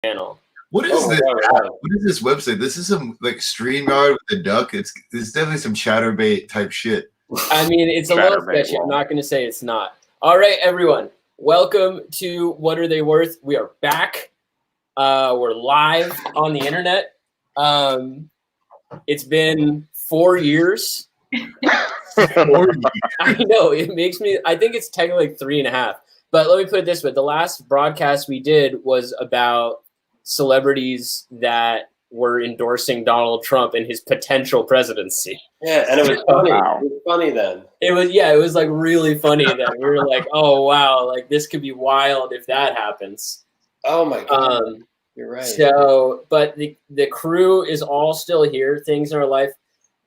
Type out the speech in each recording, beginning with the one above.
channel. What is this? What is this website? This is some like StreamYard with a duck. It's definitely some chatterbait type shit. I mean, it's a little sketchy. I'm not going to say it's not. All right, everyone. Welcome to What Are They Worth? We are back. We're live on the internet. It's been 4 years. 4 years. I know. It makes me, I think it's technically like 3.5. But let me put it this way. The last broadcast we did was about celebrities that were endorsing Donald Trump and his potential presidency. Yeah, and it was funny. Wow. It was funny then. It was like really funny then. We were like, oh wow, like this could be wild if that happens. Oh my god. You're right. So, but the crew is all still here. Things in our life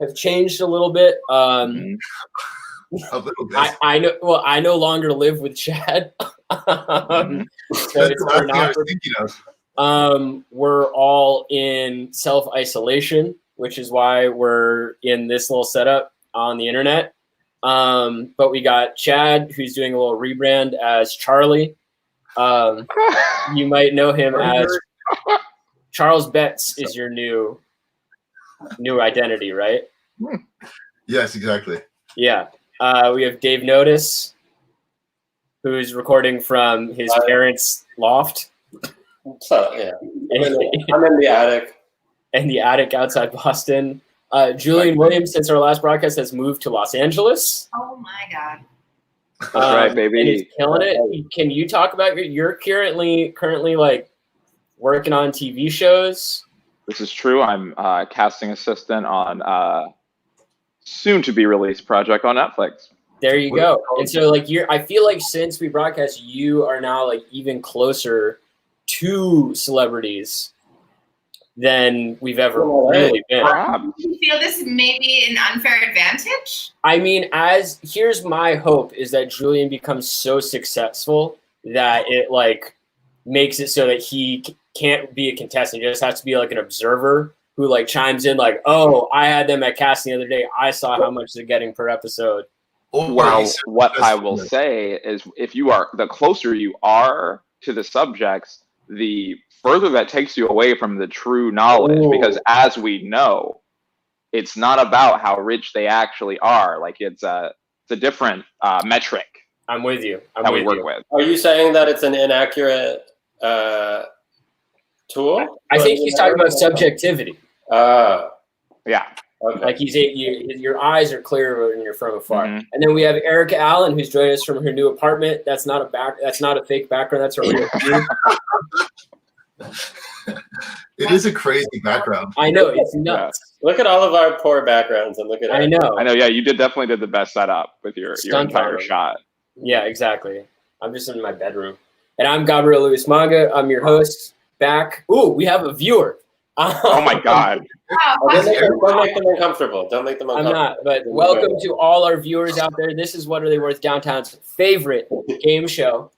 have changed a little bit. A little bit. I know. Well, I no longer live with Chad. So it's we're all in self-isolation, which is why we're in this little setup on the internet. But we got Chad, who's doing a little rebrand as Charlie. You might know him as Charles Betts is your new identity, right? Yes, exactly. Yeah. We have Dave Notice, who's recording from his parents' loft. So, yeah. I'm in the attic. In the attic outside Boston. Julian Williams, since our last broadcast, has moved to Los Angeles. Oh my god. That's right, baby. And he's killing it. Can you talk about you're currently like working on TV shows? This is true. I'm casting assistant on soon to be released project on Netflix. There you go. And so like I feel like since we broadcast, you are now like even closer to celebrities than we've ever really been. Do you feel this may be an unfair advantage? I mean, here's my hope is that Julian becomes so successful that it like makes it so that he can't be a contestant. He just has to be like an observer who like chimes in like, oh, I had them at casting the other day. I saw how much they're getting per episode. Well, what I will say is the closer you are to the subjects, the further that takes you away from the true knowledge. Ooh. Because as we know, it's not about how rich they actually are. Like it's a different metric. I'm with you. We work with. Are you saying that it's an inaccurate tool? I think he's talking about subjectivity. Yeah. Okay. Like your eyes are clear when you're from afar. Mm-hmm. And then we have Erika Allen, who's joining us from her new apartment. That's not a fake background. That's a real view. It is a crazy background. I know, it's nuts. Yeah. Look at all of our poor backgrounds and look at I know. Yeah, you definitely did the best setup with your entire shot. Yeah, exactly. I'm just in my bedroom. And I'm Gabriel Luis Maga. I'm your host. Back. Ooh, we have a viewer. Oh my god. Don't make them uncomfortable. Don't make them uncomfortable. I'm not, but welcome to all our viewers out there. This is What Are They Worth, Downtown's favorite game show.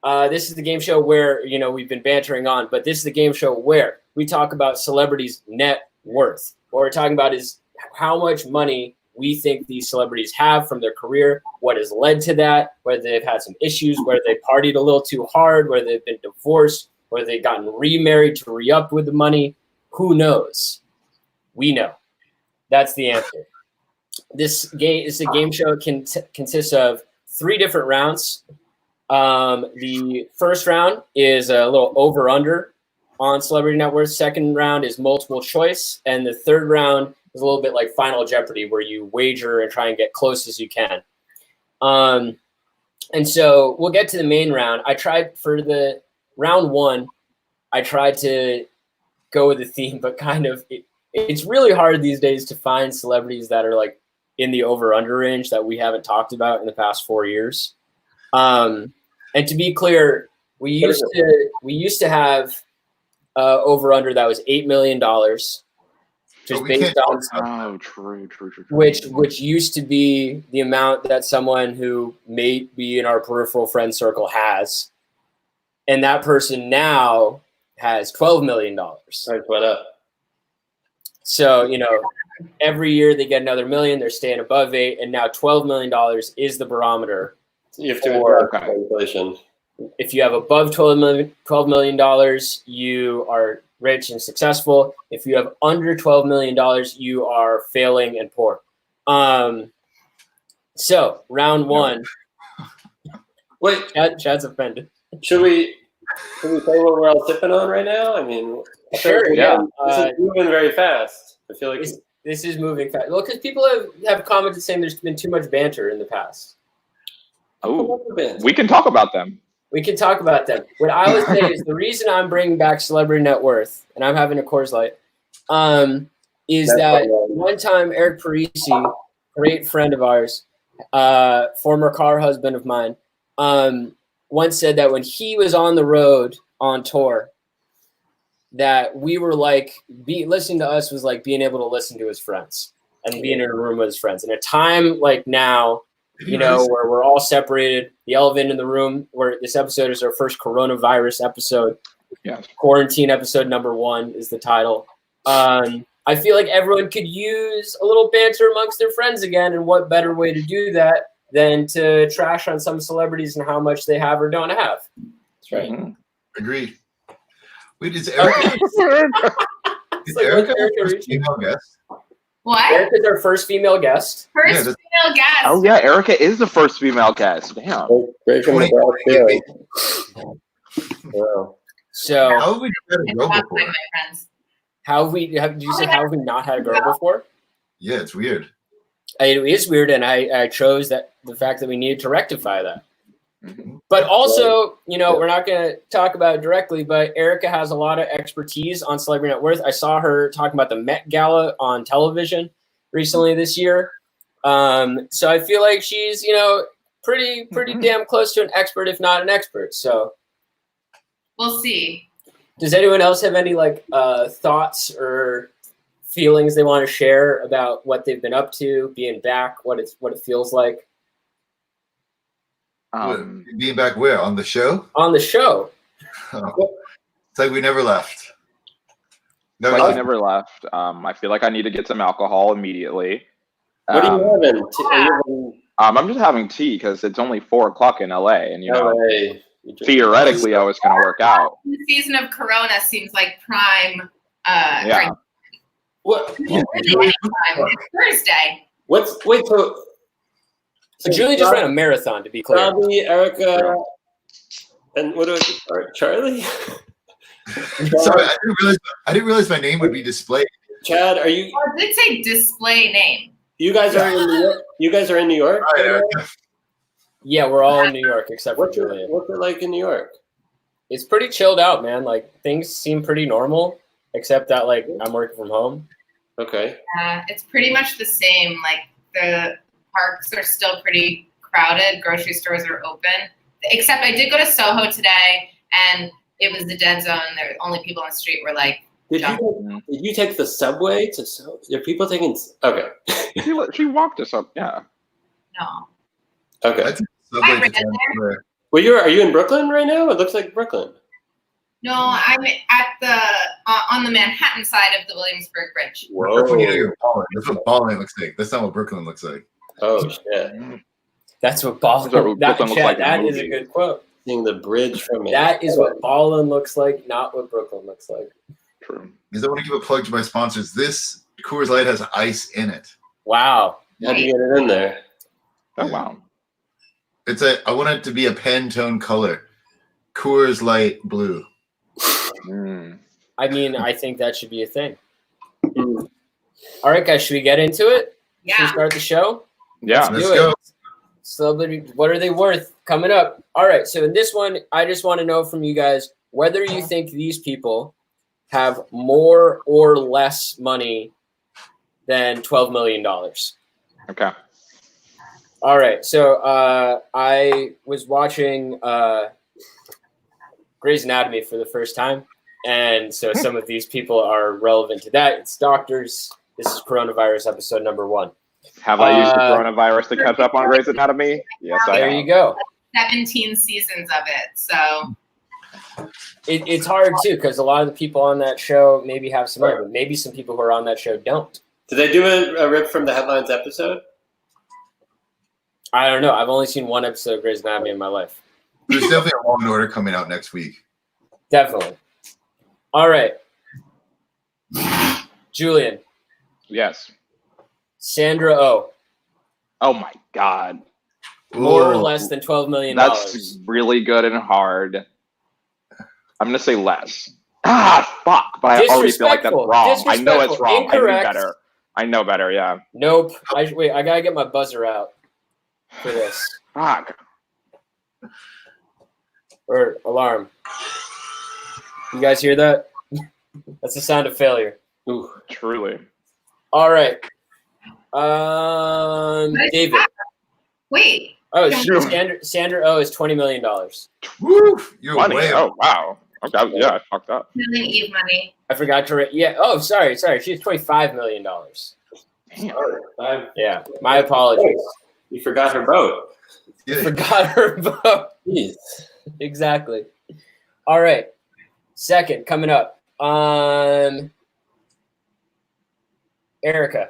This is the game show where, we've been bantering on, but this is the game show where we talk about celebrities' net worth. What we're talking about is how much money we think these celebrities have from their career, what has led to that, whether they've had some issues, whether they partied a little too hard, whether they've been divorced, whether they've gotten remarried to re-up with the money. Who knows? We know. That's the answer. This game is a game show. Consists of 3 different rounds. The first round is a little over-under on Celebrity Net Worth. Second round is multiple choice. And the third round is a little bit like Final Jeopardy, where you wager and try and get close as you can. And so we'll get to the main round. I tried for the round 1, I tried to go with the theme, but kind of it's really hard these days to find celebrities that are like in the over-under range that we haven't talked about in the past 4 years. And to be clear, we used to have over-under that was $8 million, just based on true. Which used to be the amount that someone who may be in our peripheral friend circle has, and that person now has $12 million. Right, what up? So, every year they get another million, they're staying above 8, and now $12 million is the barometer. You have to inflation. If you have above $12 million, you are rich and successful. If you have under $12 million, you are failing and poor. So round one. Wait, Chad's offended. should we say what we're all sipping on right now? I mean, Sure, yeah. This is moving very fast. I feel like This is moving fast. Well, because people have commented saying there's been too much banter in the past. Oh, we can talk about them. We can talk about that. What I would say is the reason I'm bringing back Celebrity Net Worth, and I'm having a Coors Light, is that one time Eric Parisi, great friend of ours, former car husband of mine, once said that when he was on the road on tour, that we were like, listening to us was like being able to listen to his friends and being in a room with his friends. In a time like now, you know, where we're all separated, the elephant in the room, where this episode is our first coronavirus episode. Yes. Quarantine episode number 1 is the title. I feel like everyone could use a little banter amongst their friends again, and what better way to do that than to trash on some celebrities and how much they have or don't have. That's right. Mm-hmm. Agreed. Wait, is Erika? Is Erika our first female guest? What? Erica's our first female guest. First Yeah, female guest. Oh yeah, Erika is the first female guest. Damn. Great from the 20. ground. Wow. So How have we had a girl That's before? like my friends. how have you said how have we not had a girl before? Yeah, it's weird. It is weird, and I chose that the fact that we needed to rectify that. Mhm. But also, you know, we're not going to talk about it directly, but Erika has a lot of expertise on Celebrity Net Worth. I saw her talking about the Met Gala on television recently this year. So I feel like she's, you know, pretty damn close to an expert, if not an expert. So We'll see. does anyone else have any like thoughts or feelings they want to share about what they've been up to, being back, what it feels like Being back where? On the show? on the show? Oh. It's like we never left. Never Like we left. never left. I feel like I need to get some alcohol immediately. What are you having? I'm just having tea because it's only 4:00 in LA, and you know, LA. theoretically, I was going to work out. The season of Corona seems like prime. Yeah. drink. What? Really anytime. It's Thursday. Wait, So Julie just ran a marathon, to be clear. Robbie, Erica, and what do I? Charlie? Sorry, I didn't realize my name would be displayed. Chad, are you? Oh, it did say display name. You guys are in New York. You guys are in New York. Hi, right now? Erica. Yeah, we're all in New York except for What's Julian. it like in New York? It's pretty chilled out, man. Like things seem pretty normal, except that like I'm working from home. Okay. It's pretty much the same. Like the parks are still pretty crowded. Grocery stores are open. Except I did go to Soho today, and it was the dead zone. The only people on the street were like, Did you take the subway to? Are people taking? Okay. She walked us up. Yeah. no. Okay. I took the subway I to read Times Square. Well, are you in Brooklyn right now? It looks like Brooklyn. No, I'm at the on the Manhattan side of the Williamsburg Bridge. That's when you know you're balling. That's what balling looks like. That's not what Brooklyn looks like. Oh shit! That's what Ballin. That's what Brooklyn looks like in That the is a movie. good quote. Seeing the bridge from it. That is what Ballin looks like, not what Brooklyn looks like. True. Because I want to give a plug to my sponsors. This Coors Light has ice in it. Wow. How'd you get it in there? Oh wow. I want it to be a Pantone color. Coors Light blue. Mm. I mean, I think that should be a thing. All right, guys, should we get into it? Should we Yeah. start the show? Yeah. Let's do it. go. Celebrity, what are they worth? Coming up. All right, so in this one, I just want to know from you guys whether you think these people have more or less money than $12 million. Okay. All right, so I was watching Grey's Anatomy for the first time, and so some of these people are relevant to that. It's doctors. This is coronavirus episode number 1. Have I used the coronavirus to catch up on Grey's Anatomy? Yes, I There have. you go. 17 seasons of it. So It's hard too because a lot of the people on that show maybe have some money, but maybe some people who are on that show don't. Did they do a rip from the headlines episode? I don't know. I've only seen one episode of Grey's Anatomy in my life. There's definitely a Law and Order coming out next week. Definitely. All right. Julian. Yes. Sandra Oh. Oh my God. More or Ooh. less than $12 million. That's really good and hard. I'm gonna say less. Fuck! But I already feel like that's Disrespectful. wrong. I know it's Disrespectful. wrong. Incorrect. I knew better. I know better. Yeah. Nope. Wait, I gotta get my buzzer out for this. Fuck. Or alarm. You guys hear that? That's the sound of failure. Ooh, truly. All right. David. Wait. Oh, Yeah. Sandra Oh is $20 million. Woo! You're Money. way Oh wow. Okay. Yeah, I fucked up. Killing Eve money. I forgot to write. Yeah. Oh, sorry. She's $25 million. Damn. Yeah. My apologies. You forgot her boat. Yeah. Forgot her vote. Jeez. Exactly. All right. Second, coming up. Erika.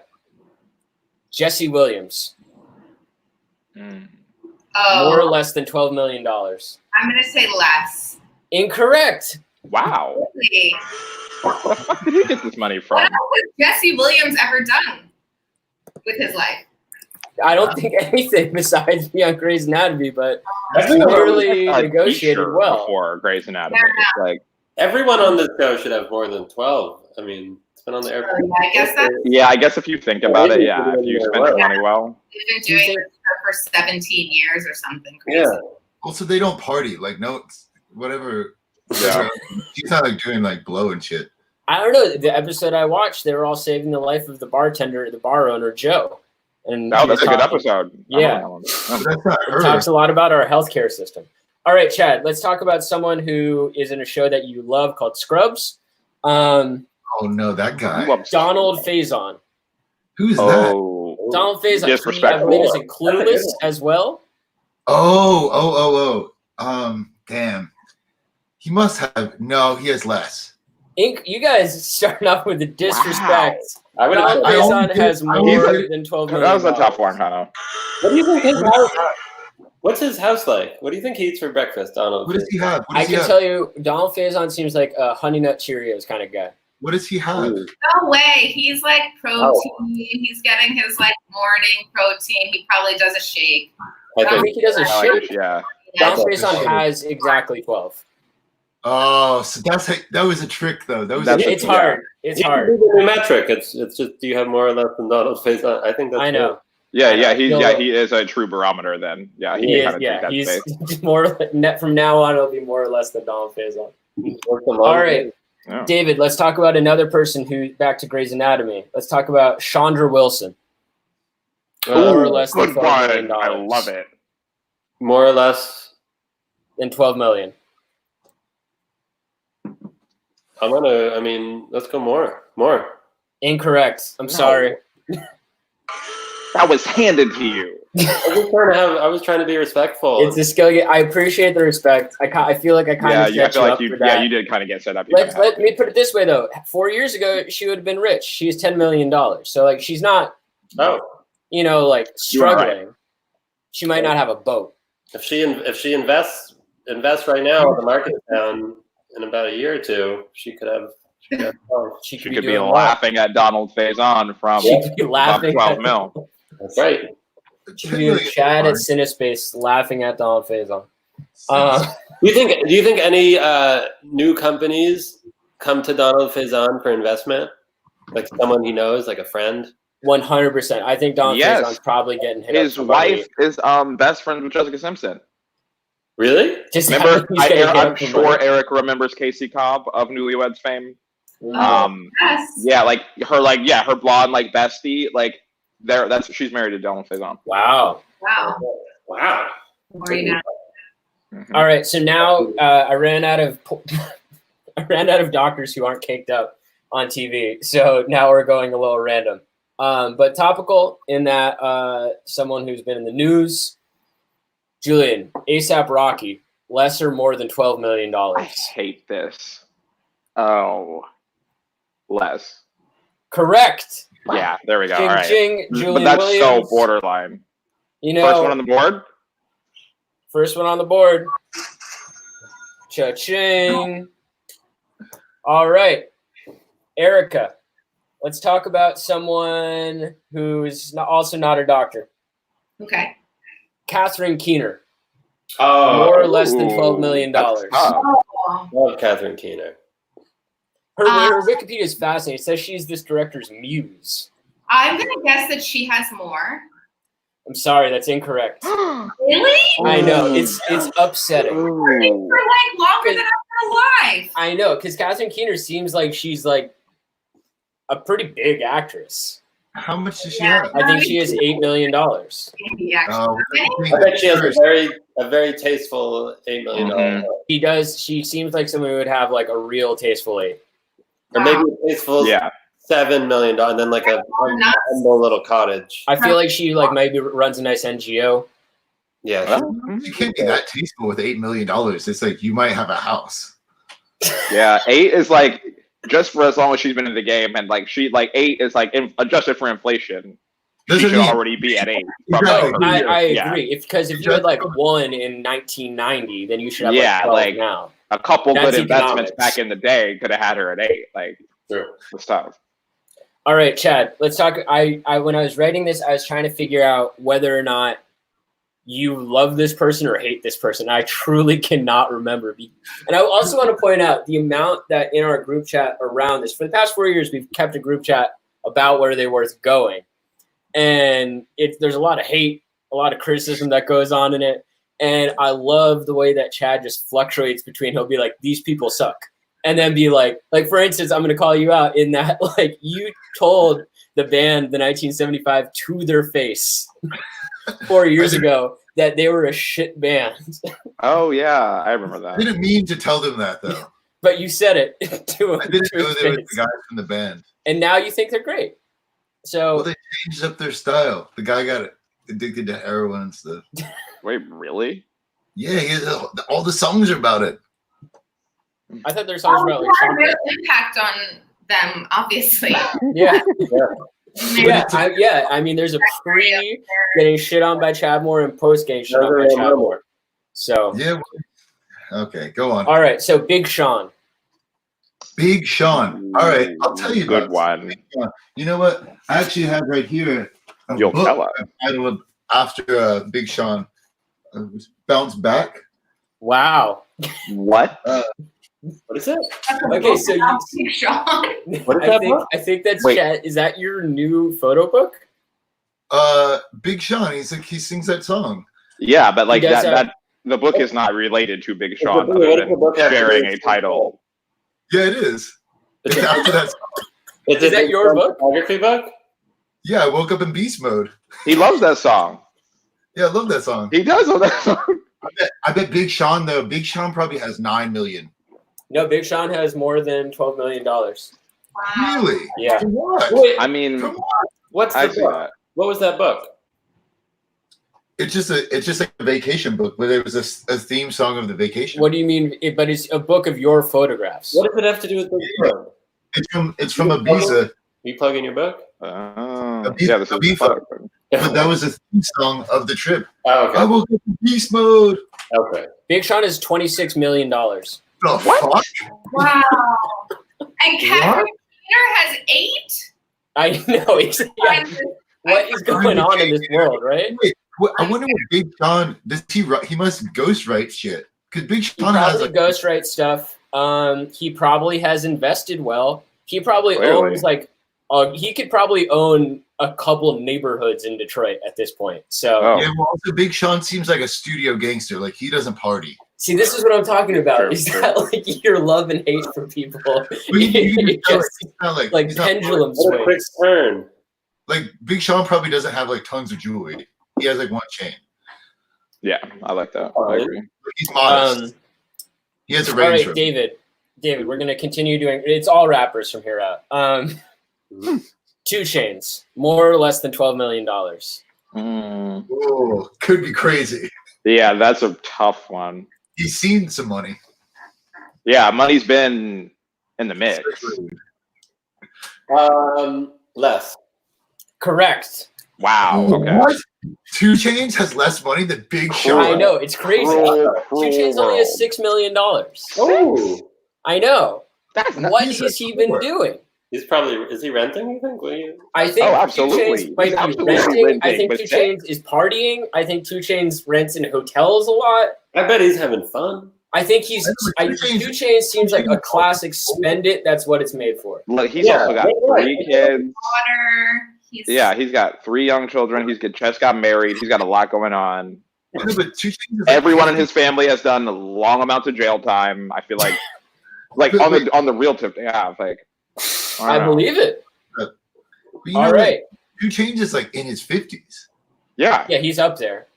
Jesse Williams. Oh, More or less than $12 million. I'm gonna say less. Incorrect. Wow. Really? Where the fuck did he get this money What from? else has Jesse Williams ever done with his life? I don't think anything besides be on Grey's Anatomy, but That's clearly A negotiated t-shirt well. before Grey's Anatomy. Yeah. Like, Everyone on this show should have more than 12. I mean, it's been on the air. So, yeah, I guess that's yeah, I guess if you think about it, yeah, if you spend the money well. we've been Do you doing think- this for 17 years or something crazy. Yeah. Also, they don't party. Like, no, whatever. Yeah. She's not like doing like blow and shit. I don't know. The episode I watched, they were all saving the life of the bartender, the bar owner, Joe. And Oh, he that's a was good talking- episode. Yeah. I don't know that one. But that's not It her. talks a lot about our healthcare system. All right, Chad, let's talk about someone who is in a show that you love called Scrubs. Oh no, that guy. Donald Faison. Who's that? Oh, Donald Faison, he, I Disrespectful. believe, is in Clueless as well. Oh. Damn. He must have. No, he has less. You guys starting off with the disrespect. I would Donald I Faison only has did- I more only than $12 million. that was a tough one, Hannah. What do you think his house? What's his house like? What do you think he eats for breakfast, Donald? What does he have? What I does he can have? tell you, Donald Faison seems like a Honey Nut Cheerios kind of guy. What does he have? Ooh. No way. He's like protein. He's getting his like morning protein. He probably does a shake. I I think, think he does a I like shake. it, yeah. Donald That's Faison awesome. has exactly 12. Oh, so that was a trick though. That was That's a trick. It's hard. It's You can hard. do the new metric. It's just, do you have more or less than Donald Faison? I think that's I know. Yeah, He'll- he is a true barometer then. Yeah, He can is. kind of Yeah, take that he's space. more net from now on. It'll be more or less than Donald Faison. All All right, Yeah. David. Let's talk about another person who back to Grey's Anatomy. Let's talk about Chandra Wilson. More or less than Good $12 million. one. I love it. More or less. Than $12 million. Let's go more. More. Incorrect. I'm No. sorry. That was handed to you. I was trying to be respectful. It's a skill. I appreciate the respect. I feel like I kind Yeah, of I set feel you like up you. for that. Yeah, you did kind of get set up. You Let kinda had me put it this way though. 4 years ago, she would have been rich. She's $10 million. So like, she's not, oh, like You are right. struggling. She might not have a boat. if she invests right now, the market's down in about a year or two. She could have. She She could could be doing well. laughing at Donald Faison from She could be above laughing. 12 mil. That's right. She could be in Chad at Cinespace laughing at Donald Faison. Do you think any new companies come to Donald Faison for investment? Like someone he knows, like a friend? 100%. I think Donald Yes. Faison's probably getting hit up His for money. wife is best friends with Jessica Simpson. Really? Just Remember, he's getting hit I'm up for sure money. Eric remembers Casey Cobb of Newlyweds fame. Oh. Yes. Yeah, her blonde bestie, she's married to Donald Faison. Wow. Wow. Wow. More you know. Mhm. All right. So now I ran out of doctors who aren't caked up on TV. So now we're going a little random. But topical in that someone who's been in the news, Julian, ASAP Rocky, less or more than $12 million. I hate this. Oh, less. Correct. Yeah, there we go. Ching, All right. ching, But Julian that's Williams. so borderline. You First one know, on the board? First one on the board. Cha-ching. All right. Erika, let's talk about someone who's also not a doctor. Okay. Catherine Keener. Oh, More or less than $12 million. That's tough. Oh. love Catherine Keener. Her Wikipedia is fascinating. It says she's this director's muse. I'm gonna guess that she has more. I'm sorry, that's incorrect. Really? I know, it's upsetting. For like longer than I'm alive. I know, because Catherine Keener seems like she's like a pretty big actress. How much does she Yeah. have? I think she has $8 million. Maybe actually. I bet she has a very tasteful $8 million. Mhm. She does. She seems like someone who would have like a real tasteful 8. Or maybe a tasteful Yeah. $7 million, and then like a humble little cottage. I feel like she like maybe runs a nice NGO. Yeah. Well, You can't be that tasteful with $8 million. It's like you might have a house. yeah, 8 is like just for as long as she's been in the game, and like 8 is like adjusted for inflation. She Doesn't should mean- already be at 8. Exactly. I Yeah. agree. Because if you had like 1 in 1990, then you should have Yeah, like 12 like- now. A couple That's good investments economics. back in the day could have had her at 8. Like, True. it's tough. All right, Chad. Let's talk. I when I was writing this, I was trying to figure out whether or not you love this person or hate this person. I truly cannot remember. And I also want to point out the amount that in our group chat around this. For the past 4 years, we've kept a group chat about where they were going, and there's a lot of hate, a lot of criticism that goes on in it. And I love the way that Chad just fluctuates between he'll be like, these people suck. And then be like for instance, I'm going to call you out in that, like, you told the band, the 1975, to their face 4 years ago that they were a shit band. Oh, yeah, I remember I that. didn't mean to tell them that, though. But you said it to him. I didn't to know his they were face. the guys from the band. And now you think they're great. So Well, they changed up their style. The guy got addicted to heroin and stuff. Wait, really? Yeah, all the songs are about it. I thought their songs were about like Had a real chocolate. impact on them, obviously. Yeah. Maybe I mean, there's a pre getting shit on by Chadmore and post getting shit on by Chadmore. So Yeah. Okay, go on. all right, so Big Sean. Big Sean. All right, I'll tell you Good about one. Big Sean. You know what? I actually have right here a You'll book tell us. titled after Big Sean. Bounce Back. Wow. What? What is it? Okay, so you Big Sean. What is that book? I think that's Wait. Chad. Is that your new photo book? Big Sean. He sings that song. Yeah, but like He does that the book is not related to Big Sean What other is than the book after sharing Big a title. Yeah, it is. It's after that song. Is that your book? Photography book? Yeah, I woke up in beast mode. He loves that song. Yeah, I love that song. He does love that song. I bet Big Sean though. Big Sean probably has 9 million. No, Big Sean has more than $12 million. Wow. Really? Yeah. For what? Wait, I mean, Come on. what's I the see book? that. What was that book? It's just like a vacation book, but it was a theme song of the vacation. What do you mean? But it's a book of your photographs. What does it have to do with Big Sean? It's from Ibiza. You plug in your book? Oh, yeah, this is Ibiza. fun. But that was a theme song of the trip. Oh, I okay. woke up in beast mode. Okay. Big Sean is $26 million. The What? fuck? Wow. And Catherine Keener has 8? I know. Yeah. What is going on in this world, right? Wait, I wonder what Big Sean does. He must ghostwrite shit because Big He Sean has probably like ghostwrites stuff. He probably has invested well. He probably Clearly. owns like he could probably own a couple of neighborhoods in Detroit at this point. So Oh. Yeah, well, also Big Sean seems like a studio gangster. Like he doesn't party. see, this is what I'm talking about. Sure, Is sure. that like your love and hate for people? But you can It tell, just he's not like he's not pendulum What a quick swings. turn. like Big Sean probably doesn't have like tons of jewelry. He has like one chain. Yeah, I like that. I agree. But he's modest. He has a All Range right, Rover. David, we're gonna continue doing. It's all rappers from here out. 2 Chainz, more or less than $12 million. Mm. Oh, could be crazy. Yeah, that's a tough one. He's seen some money. Yeah, money's been in the mix. Less. Correct. Wow. Okay. What? 2 Chainz has less money than Big Sean. I know, it's crazy. 2 Chainz only has $6 million. Oh, I know. That's not, What has he been doing? he's probably, is he renting, you think? What do you... I think Oh, 2 absolutely. Chainz might He's be absolutely renting. I renting, think but 2 Chainz is partying. I think 2 Chainz rents in hotels a lot. I bet he's having fun. I think 2 Chainz seems like a classic spend it. That's what it's made for. Look, he's also got 3 kids. Water. He's got 3 young children. Just got married. He's got a lot going on. Yeah, but 2 Chainz is Everyone in his family has done long amounts of jail time. I feel like on the real tip they have. Like, I believe it. All right. 2 Chainz is like in his 50s. Yeah. Yeah, he's up there.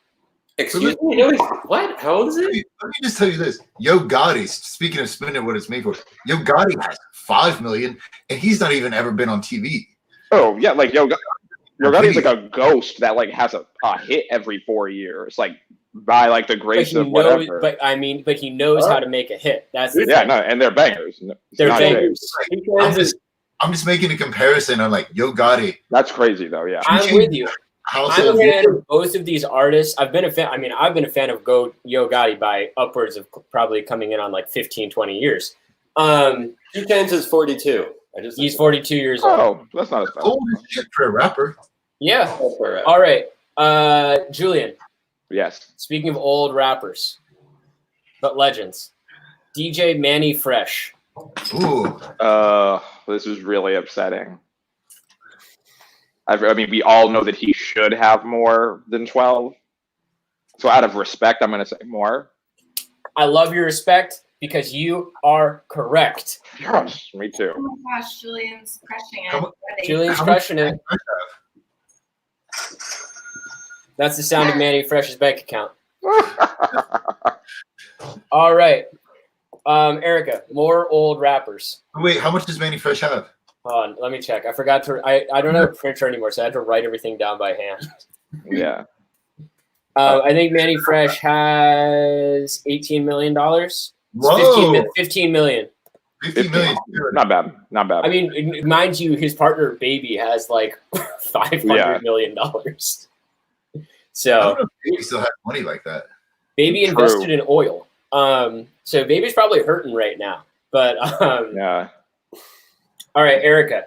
Excuse me? No, what? How old is he? Let me just tell you this. Yo Gotti, speaking of spending what it's made for, Yo Gotti has $5 million, and he's not even ever been on TV. Oh, yeah, like Yo Gotti's like a ghost that like has a hit every 4 years, like by like the grace of whatever. But he knows how to make a hit. That's the thing. No, and they're bangers. They're bangers. I'm just making a comparison on like Yo Gotti. That's crazy though. Yeah, I'm with you. I'm a fan of both of these artists. I've been a fan. I mean, I've been a fan of Yo Gotti by upwards of probably coming in on like 15, 20 years. 2 Chainz is 42. He's 42 years old. Oh, that's not as bad. Old as shit for a rapper. Yeah. All right. Julian. Yes. Speaking of old rappers, but legends, DJ Manny Fresh. Ooh. This is really upsetting. I mean, we all know that he should have more than 12. So out of respect, I'm going to say more. I love your respect because you are correct. Yes, me too. Oh my gosh, Julian's crushing it. Julian's crushing it. That's the sound of Manny Fresh's bank account. All right. Erika, more old rappers. Wait, how much does Manny Fresh have? Hold on, let me check. I forgot to. I don't have a printer anymore, so I had to write everything down by hand. Yeah. I think Manny Fresh has $18 million. Whoa. 15 million. 50 million. Not bad. Not bad. I mean, mind you, his partner Baby has like $500 million. So I don't know if Baby still has money like that. Baby invested in oil. So Baby's probably hurting right now. But yeah. All right, Erika.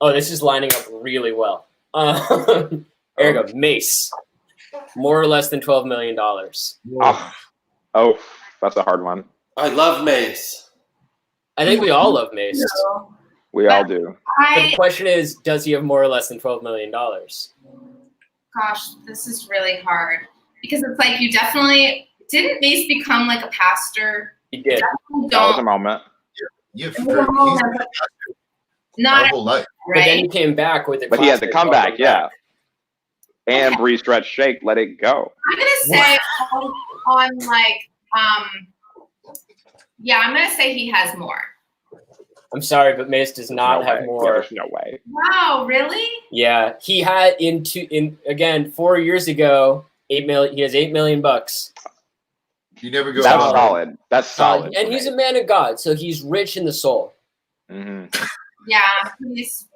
Oh, this is lining up really well. Erika, Mace. More or less than $12 million. Oh, that's a hard one. I love Mace. I think we all love Mace. No. We all do. But the question is, does he have more or less than $12 million? Gosh, this is really hard. Because it's like you definitely didn't Mace become like a pastor? He did. That was a moment. Yeah, Not our whole life. But then right. he came back with it. But he had to come back, yeah. And Breeze Stretch Shake, Let It Go. I'm gonna say on like yeah, I'm gonna say he has more. I'm sorry, but Mace does not have more. Yeah, there's no way. Wow, really? Yeah, he had again 4 years ago 8 million. He has $8 million. You never go. That's solid. That's solid. And he's a man of God, so he's rich in the soul. Mm-hmm. Yeah, he's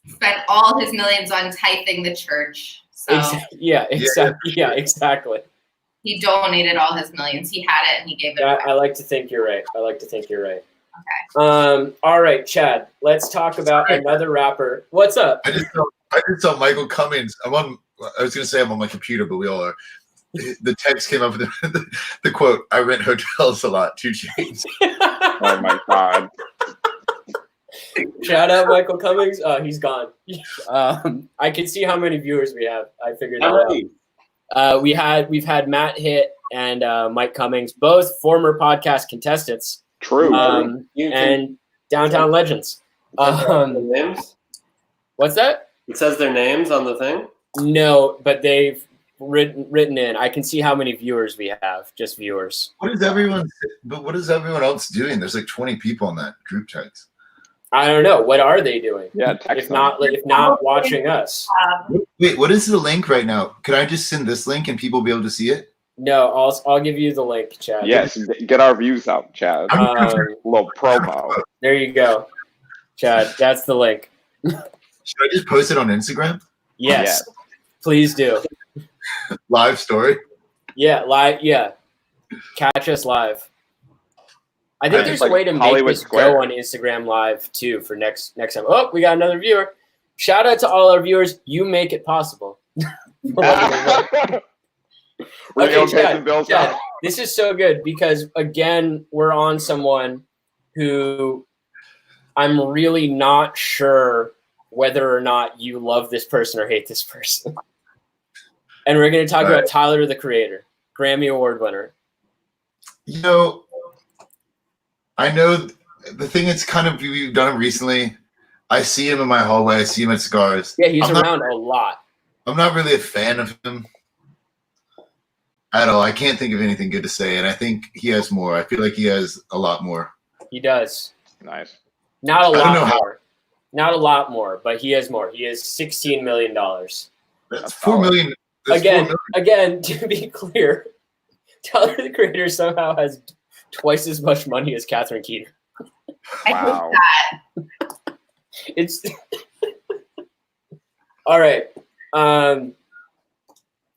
spent all his millions on tithing the church. So Exactly. he donated all his millions. He had it and he gave it away. I like to think you're right. Okay. All right, Chad. Let's talk about another rapper. What's up? I just saw Michael Cummings. I was gonna say I'm on my computer, but we all are. The text came up with the quote, "I rent hotels a lot." 2 Chainz. Oh my God. Shout out Michael Cummings. Oh, he's gone. I can see how many viewers we have. I figured that out. We've had Matt Hitt and Mike Cummings, both former podcast contestants. True. And Downtown Legends. Names? What's that? It says their names on the thing? No, but they've written in. I can see how many viewers we have. Just viewers. What is everyone else doing? There's like 20 people in that group text. I don't know. What are they doing? Yeah, text if not watching us. Wait, what is the link right now? Can I just send this link and people will be able to see it? No, I'll give you the link, Chad. Yes, get our views up, Chad. A little promo. There you go, Chad. That's the link. Should I just post it on Instagram? Yes. Please do. Live story. Yeah, live. Yeah, catch us live. I think Just there's like a way to make Hollywood this Square. go on Instagram Live too for next time. Oh, we got another viewer. Shout out to all our viewers. You make it possible. We're gonna pay Chad, some bills Chad, out. this is so good because again, we're on someone who I'm really not sure whether or not you love this person or hate this person. And we're going to talk about Tyler, the Creator, Grammy Award winner. You know, I know the thing is kind of, we've done him recently. I see him in my hallway. I see him at Scars. Yeah, he's around a lot. I'm not really a fan of him at all. I can't think of anything good to say, and I think he has more. I feel like he has a lot more. He does. Nice. Not a I don't know lot how- more. Not a lot more, but he has more. He has $16 million. That's $4 million. That's Again, $4 million. again, to be clear, Tyler, the Creator somehow has twice as much money as Catherine Keener. Wow. It's all right.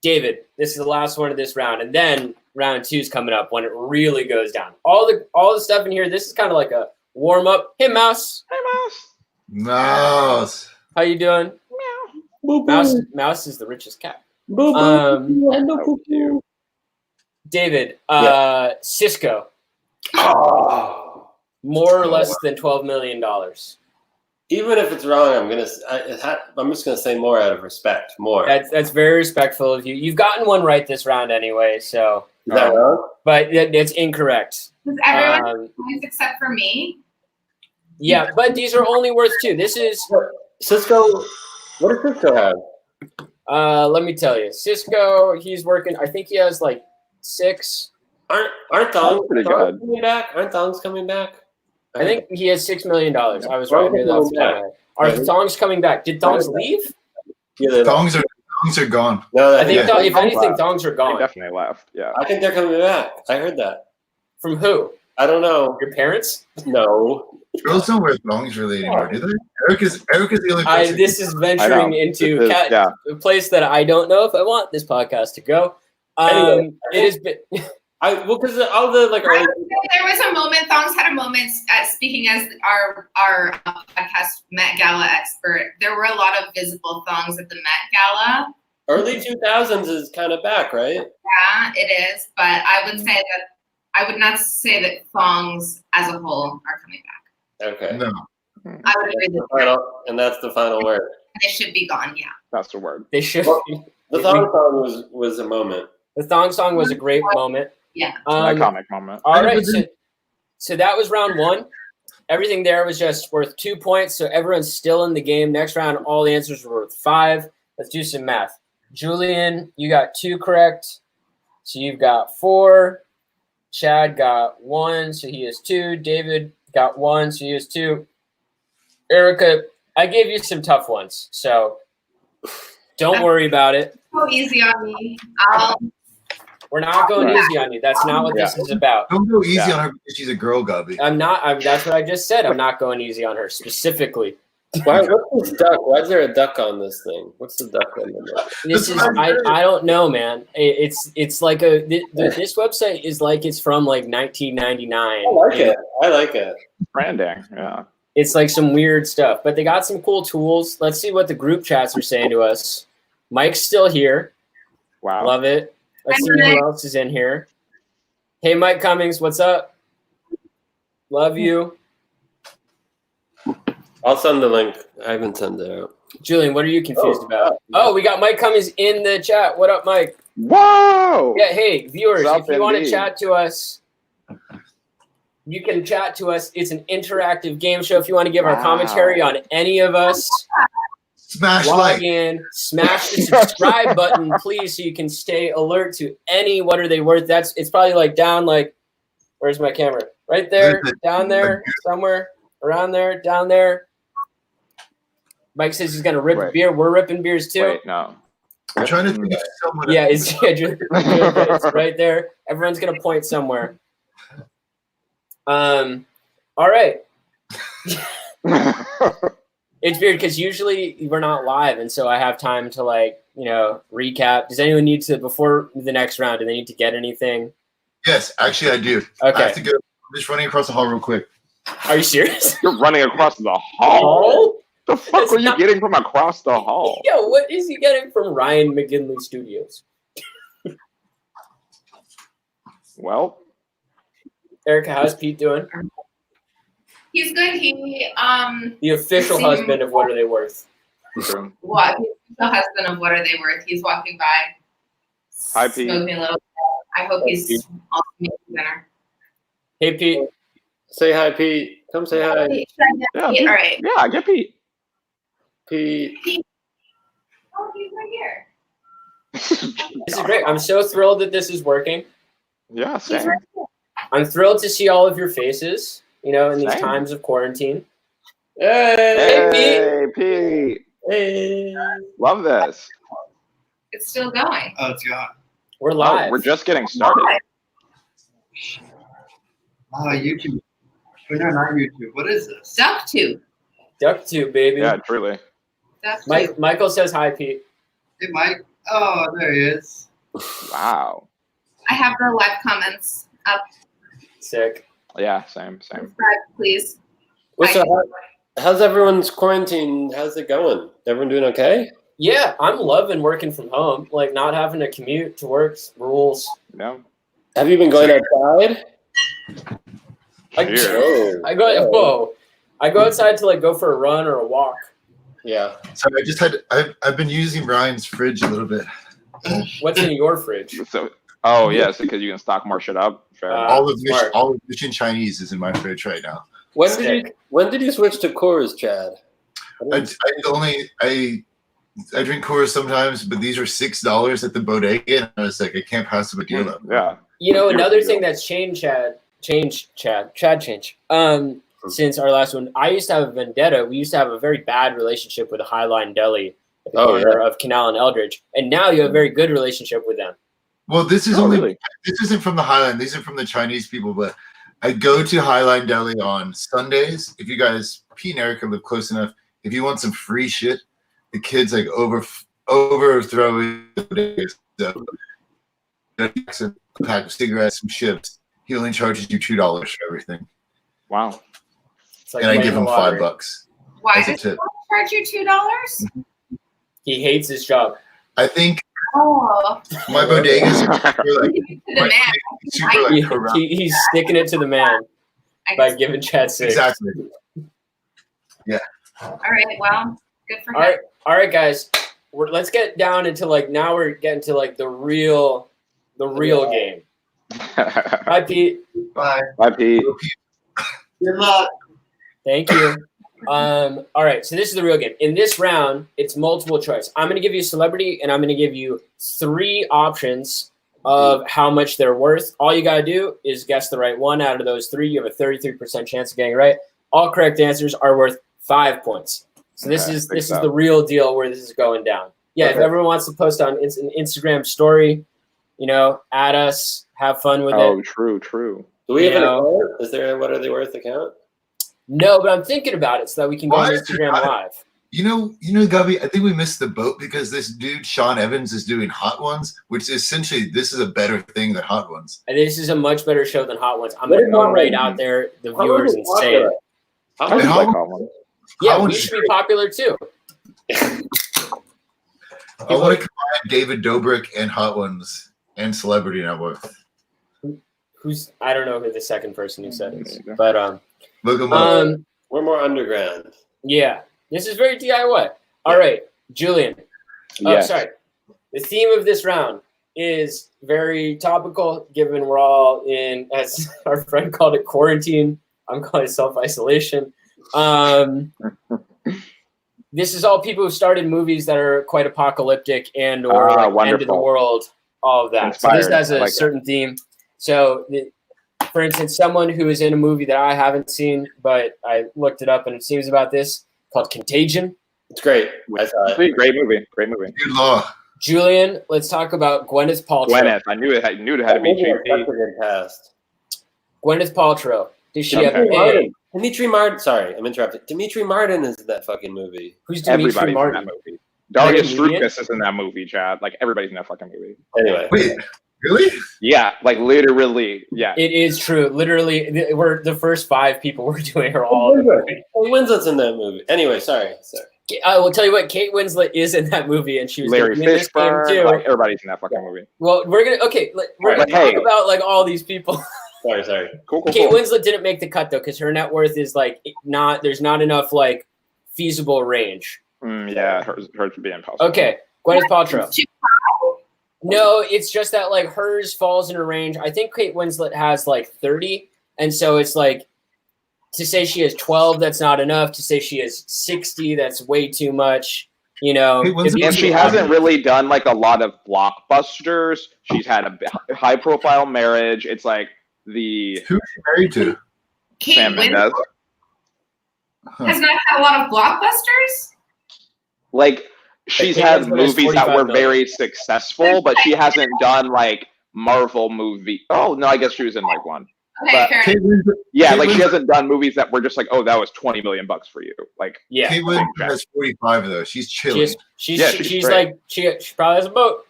David, this is the last one of this round, and then round 2 is coming up when it really goes down. All the stuff in here. This is kind of like a warm up. Hey, Mouse. Hey, Mouse. Mouse. How you doing? Meow. Mouse is the richest cat. Boo, boo, hello, Oh, boo, boo. David, Cisco, Oh. more or less than $12 million. Even if it's wrong, I'm just gonna say more out of respect. More. That's very respectful of you. You've gotten one right this round anyway, so. Is that wrong? But it's incorrect. Does everyone Um, points except for me? yeah, but these are only worth 2. This is. Cisco. What does Cisco have? Let me tell you, Cisco. He's working. I think he has like 6. Aren't thongs pretty good. coming back? Aren't thongs coming back? I think he has $6 million. I was right here. That's Are thongs coming back? Did thongs leave? Yeah, they're Thongs are gone. No, I think Yeah. if anything, Wow. thongs are They gone. definitely left. Yeah. I think they're coming back. I heard that. From who? I don't know. Your parents? No. Girls don't wear thongs really anymore, do they? Erica's the only person. This is I venturing know. into This is- yeah. a place that I don't know if I want this podcast to go. Anyway. It has been. Because all the like. I would say there was a moment. Thongs had a moment. Speaking as our podcast Met Gala expert, there were a lot of visible thongs at the Met Gala. Early 2000s is kind of back, right? Yeah, it is. But I would say that I would not say that thongs as a whole are coming back. Okay. No. I would agree with that. And that's the final word. They should be gone. Yeah. That's the word. They should. Well, The thong song was a moment. The thong song was a great moment. Yeah. An iconic moment. All right, so that was round 1. Everything there was just worth 2 points, so everyone's still in the game. Next round, all the answers were worth 5. Let's do some math. Julian, you got 2 correct, so you've got 4. Chad got 1, so he has 2. David got 1, so he has 2. Erika, I gave you some tough ones, so don't worry about it. Go easy on me. We're not going easy on you. That's not what this is about. Don't go easy Yeah. on her because she's a girl, Gubby. I'm not. That's what I just said. I'm not going easy on her specifically. What's this duck? Why is there a duck on this thing? What's the duck on the This is. I don't know, man. It's like this website is like it's from like 1999. I like it. Branding. Yeah. It's like some weird stuff, but they got some cool tools. Let's see what the group chats are saying to us. Mike's still here. Wow. Love it. Let's see who else is in here. Hey, Mike Cummings, what's up? Love you. I'll send the link. I haven't sent it out. Julian, what are you confused about? Oh, we got Mike Cummings in the chat. What up, Mike? Whoa. Yeah, hey, viewers, What's up, if you want to indeed? chat to us, you can chat to us. It's an interactive game show. If you want to give our Wow. commentary on any of us, Smash log like. in, smash the subscribe button, please, so you can stay alert to any what are they worth. It's probably like down like, where's my camera? Right there, down there, somewhere around there, down there. Mike says he's gonna rip a Wait. beer. We're ripping beers too. Wait, no. I'm trying to think of someone. Yeah, it's right there. Everyone's gonna point somewhere. All right. It's weird because usually we're not live, and so I have time to recap. Does anyone need to before the next round? Do they need to get anything? Yes, actually I do. Okay. I have to go. I'm just running across the hall real quick. Are you serious? You're running across the hall. The fuck That's are you not- getting from across the hall? Yeah, what is he getting from Ryan McGinley Studios? Well, Erika, how's Pete doing? He's good. He The official See- husband of What Are They Worth? true. what? He's the husband of What Are They Worth? He's walking by. Hi, Pete. Smoking a little bit. I hope he's also making dinner. Hey, Pete. Say hi, Pete. Come say hi, Should I get Yeah, Pete? Pete. All right. Yeah, get Pete. Pete. Oh, he's right here. This is great. I'm so thrilled that this is working. Yeah, He's same. right here. I'm thrilled to see all of your faces, in these Same. times of quarantine. Hey. Hey, Pete. Hey. Love this. It's still going. Oh, it's gone. We're Oh, live. we're just getting started. Oh, YouTube. Oh, no, not YouTube. What is this? DuckTube. DuckTube, baby. Yeah, truly. DuckTube. Michael says hi, Pete. Hey, Mike. Oh, there he is. Wow. I have the live comments up. Sick. Yeah, same. Subscribe, please. What's up? How's everyone's quarantine? How's it going? Everyone doing okay? Yeah, I'm loving working from home. Like not having to commute to work rules. No. Have you been going outside? Cheers. I go outside to go for a run or a walk. Yeah. So I've been using Ryan's fridge a little bit. What's in your fridge? So, yes, because you can stock more shit up. Fair enough. All of Mission Chinese is in my fridge right now. When did you switch to Coors, Chad? I drink Coors sometimes, but these are $6 at the bodega, and I was like, I can't pass them a deal up. Yeah. Another thing that's changed. Since our last one, I used to have a vendetta. We used to have a very bad relationship with a Highline Deli at the corner of Canal and Eldridge, and now you have a very good relationship with them. Well, this is really? This isn't from the Highline. These are from the Chinese people, but I go to Highline Deli on Sundays. If you guys, Pete and Erika live close enough, if you want some free shit, the kids overthrowing a pack of cigarettes, some chips. He only charges you $2 for everything, Wow. It's like and I playing give the him lottery. $5 Why as a did tip. he charge you $2? He hates his job. I think Oh, my bodegas are to the man. corrupt. He's sticking it to the man I by guess. giving Chad six. Exactly. All right. Well, good for All him. right, all right, guys. Let's get down into now we're getting to the real game. Hi, Pete. Bye. Bye, Pete. Good luck. Thank you. All right, so this is the real game. In this round, it's multiple choice. I'm going to give you a celebrity, and I'm going to give you 3 options of how much they're worth. All you got to do is guess the right one out of those 3. You have a 33% chance of getting it right. All correct answers are worth 5 points. So this is the real deal where this is going down. Yeah, if everyone wants to post on an Instagram story, add us, have fun with it. Oh, true. Do we have an account? Is there a What Are They Worth account? No, but I'm thinking about it so that we can go on Instagram Live. Gubby, I think we missed the boat because this dude, Sean Evans, is doing Hot Ones, which essentially this is a better thing than Hot Ones. And this is a much better show than Hot Ones. I'm going to go right out there, the viewers, and say it. I like Hot Ones. Yeah, Hot we Ones should is be popular too. I want to combine David Dobrik and Hot Ones and Celebrity Net Worth. I don't know who the second person who said is, but Look him up. We're more underground. yeah, this is very DIY. All right, Julian. Oh, Yes. sorry. The theme of this round is very topical, given we're all in, as our friend called it, quarantine. I'm calling it self-isolation. This is all people who started movies that are quite apocalyptic and or end of the world, all of that. Inspired. So this has a like certain theme. So, for instance, someone who is in a movie that I haven't seen, but I looked it up and it seems about this, called Contagion. It's great. I saw it. Great movie. Good law. Julian, let's talk about Gwyneth Paltrow. Gwyneth. I knew it had to be That's GP. a good cast. Gwyneth Paltrow. Does she Okay. have A, Dimitri Martin. Sorry, I'm interrupted. Dimitri Martin is in that fucking movie. Who's Dimitri Everybody's Martin? in that movie. Darius comedian? Strukas is in that movie, Chad. Like everybody's in that fucking movie. Anyway, Wait, really? Yeah, like literally. Yeah. It is true. Literally, we're the first 5 people we're doing are all in the movie. Kate Winslet's in that movie. Anyway, sorry. I will tell you what, Kate Winslet is in that movie, and she was Larry in this game Fishburne. too. Like everybody's in that fucking movie. Well, we're gonna Hey. talk about like all these people. Sorry. Cool. Kate Winslet didn't make the cut though, because her net worth is like not. There's not enough like feasible range. Yeah, hers would be impossible. Okay, Gwyneth Paltrow. Too No, it's just that like hers falls in a range. I think Kate Winslet has like 30, and so it's like to say she has 12, that's not enough. To say she has 60, that's way too much. You know, Kate Winslet- And she hasn't really done like a lot of blockbusters. She's had a high-profile marriage. It's like the Who's she married to? Kate Sam Winslet Mendes. has not had a lot of blockbusters. Like she's Kate had Winslet has movies that 45 were million. very successful, but she hasn't done like Marvel movie. Oh no, I guess she was in like one. Okay, But- fair enough. Kate Winslet, Yeah, Kate like she Winslet- hasn't done movies that were just like, oh, that was $20 million for you. Like yeah. Kate Winslet has 45 though. She's chilling. Yeah, she's She's great. like she probably has a boat.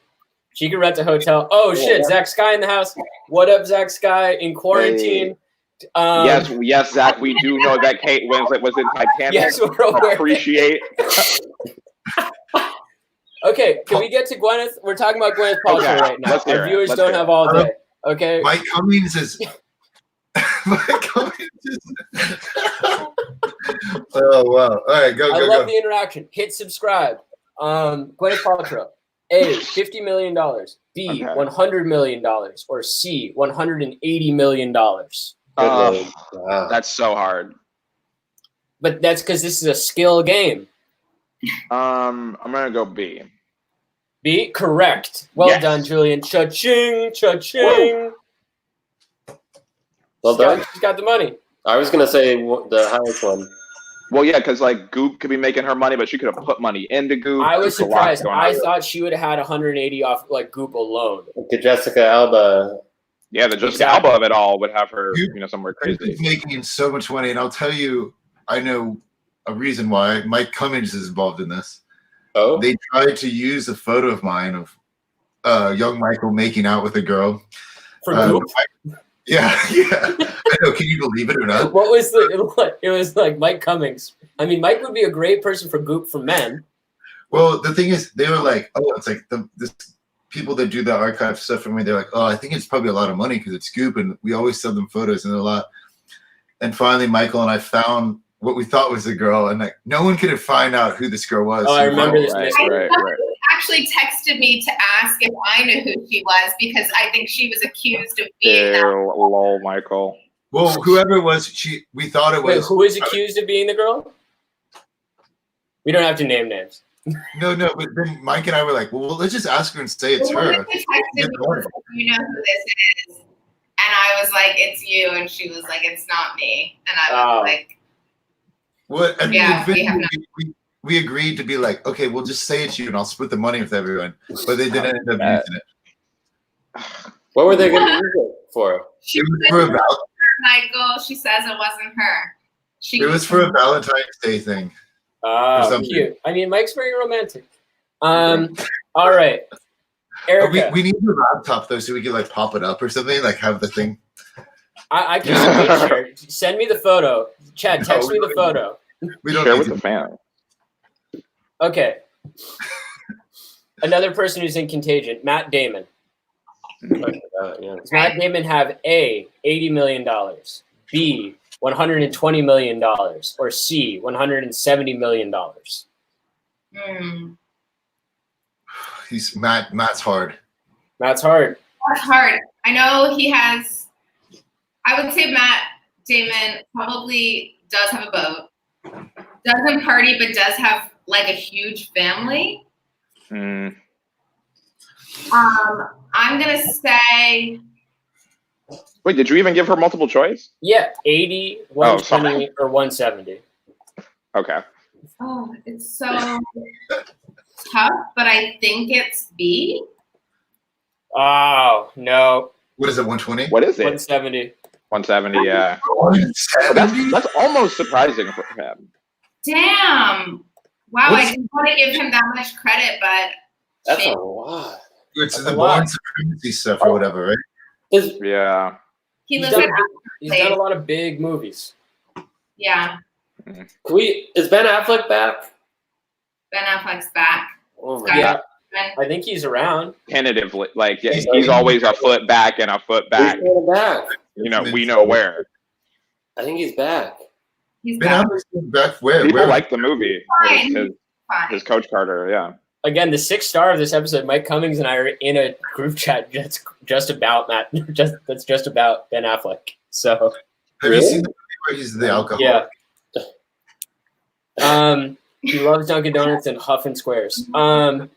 She could rent a hotel. Oh shit, Zach Sky in the house. What up, Zach Sky in quarantine? yes, Zach, we do know that Kate Winslet was in Titanic. Yes, we're aware. Appreciate. Okay, can we get to Gwyneth? We're talking about Gwyneth Paltrow Okay, right now. let's hear Our it. viewers Let's don't hear have it. all day. Okay. Mike Cummings is. Mike Cummings is. Oh wow! All right, go. I love the interaction. Hit subscribe. Gwyneth Paltrow. A, $50 million. B, Okay. $100 million. Or C, $180 million. Wow. That's so hard. But that's because this is a skill game. I'm gonna go B. B, correct. Well Yes. done, Julian. Cha-ching, cha-ching. Well done. She's got the money. I was gonna say the highest one. Well, yeah, because like Goop could be making her money, but she could have put money into Goop. I was There's a lot surprised. going I on. thought she would have had 180 off like Goop alone. Jessica Alba. Yeah, the Jessica Exactly. Alba of it all would have her, Goop- somewhere He's crazy. making so much money, and I'll tell you, I know a reason why. Mike Cummings is involved in this. Oh, They tried to use a photo of mine of young Michael making out with a girl. For Goop? Yeah. I know. Can you believe it or not? What was the? It was like Mike Cummings. I mean, Mike would be a great person for Goop for men. Well, the thing is, they were like, "Oh, it's like this people that do the archive stuff for me." They're like, "Oh, I think it's probably a lot of money because it's Goop, and we always send them photos, and they're a lot." And finally, Michael and I found what we thought was the girl, and like no one could find out who this girl was. Oh, I remember finally- this. Right, mystery. right. Actually texted me to ask if I knew who she was because I think she was accused of being that. Ew, lol, Michael. Well, whoever it was, we thought it Wait, was. who is accused of being the girl? We don't have to name names. No, but then Mike and I were like, well, let's just ask her and say it's Well, her. she texted me, you know who this is, and I was like, it's you, and she was like, it's not me, and I was Oh. like, What? And Yeah, we have we agreed to be like, okay, we'll just say it's you, and I'll split the money with everyone. But they didn't end up That- using it. what were they gonna use it for? she It was said for a it wasn't her, Michael. She says it wasn't her. It was for a Valentine's Day thing. Oh, something. cute. I mean, Mike's very romantic. All right, Erica. We need the laptop though, so we can like pop it up or something, like have the thing. I can screen share. Send me the photo. Chad, text me the photo. We don't Share need with to. the fan. Okay. Another person who's in Contagion, Matt Damon. Yeah. Does Matt Damon have A, $80 million, B, $120 million, or C, $170 million? He's Matt's hard. Matt's hard. That's hard. I know he has. I would say Matt Damon probably does have a boat, doesn't party, but does have like a huge family. Mm. I'm gonna say Wait, did you even give her multiple choice? Yeah, 80, Oh, 120, or 170. Okay. oh, it's so tough, but I think it's B. Oh, no. What is it? 120? What is it? 170. 170, yeah. 170? That's almost surprising for him. Damn. Wow, What's- I didn't want to give him that much credit, but That's a shame. lot. It's That's the a lot. born supremacy stuff or whatever, right? Yeah. He He's lives done, in he's done a lot of big movies. yeah. Is Ben Affleck back? Ben Affleck's back. Oh my Scott Yeah. Pilgrim. I think he's around. Tentatively, like yeah, He's- he's always a foot back and a foot back. He's coming back. You know, we know where. I think he's back. He's Ben back. Affleck's back where? People Where? like the movie. Fine. His Fine. Coach Carter, yeah. Again, the 6th star of this episode, Mike Cummings and I are in a group chat just about that's just about Ben Affleck. So Have you seen the movie where he's the alcoholic? yeah. He loves Dunkin' Donuts and huffing squares. All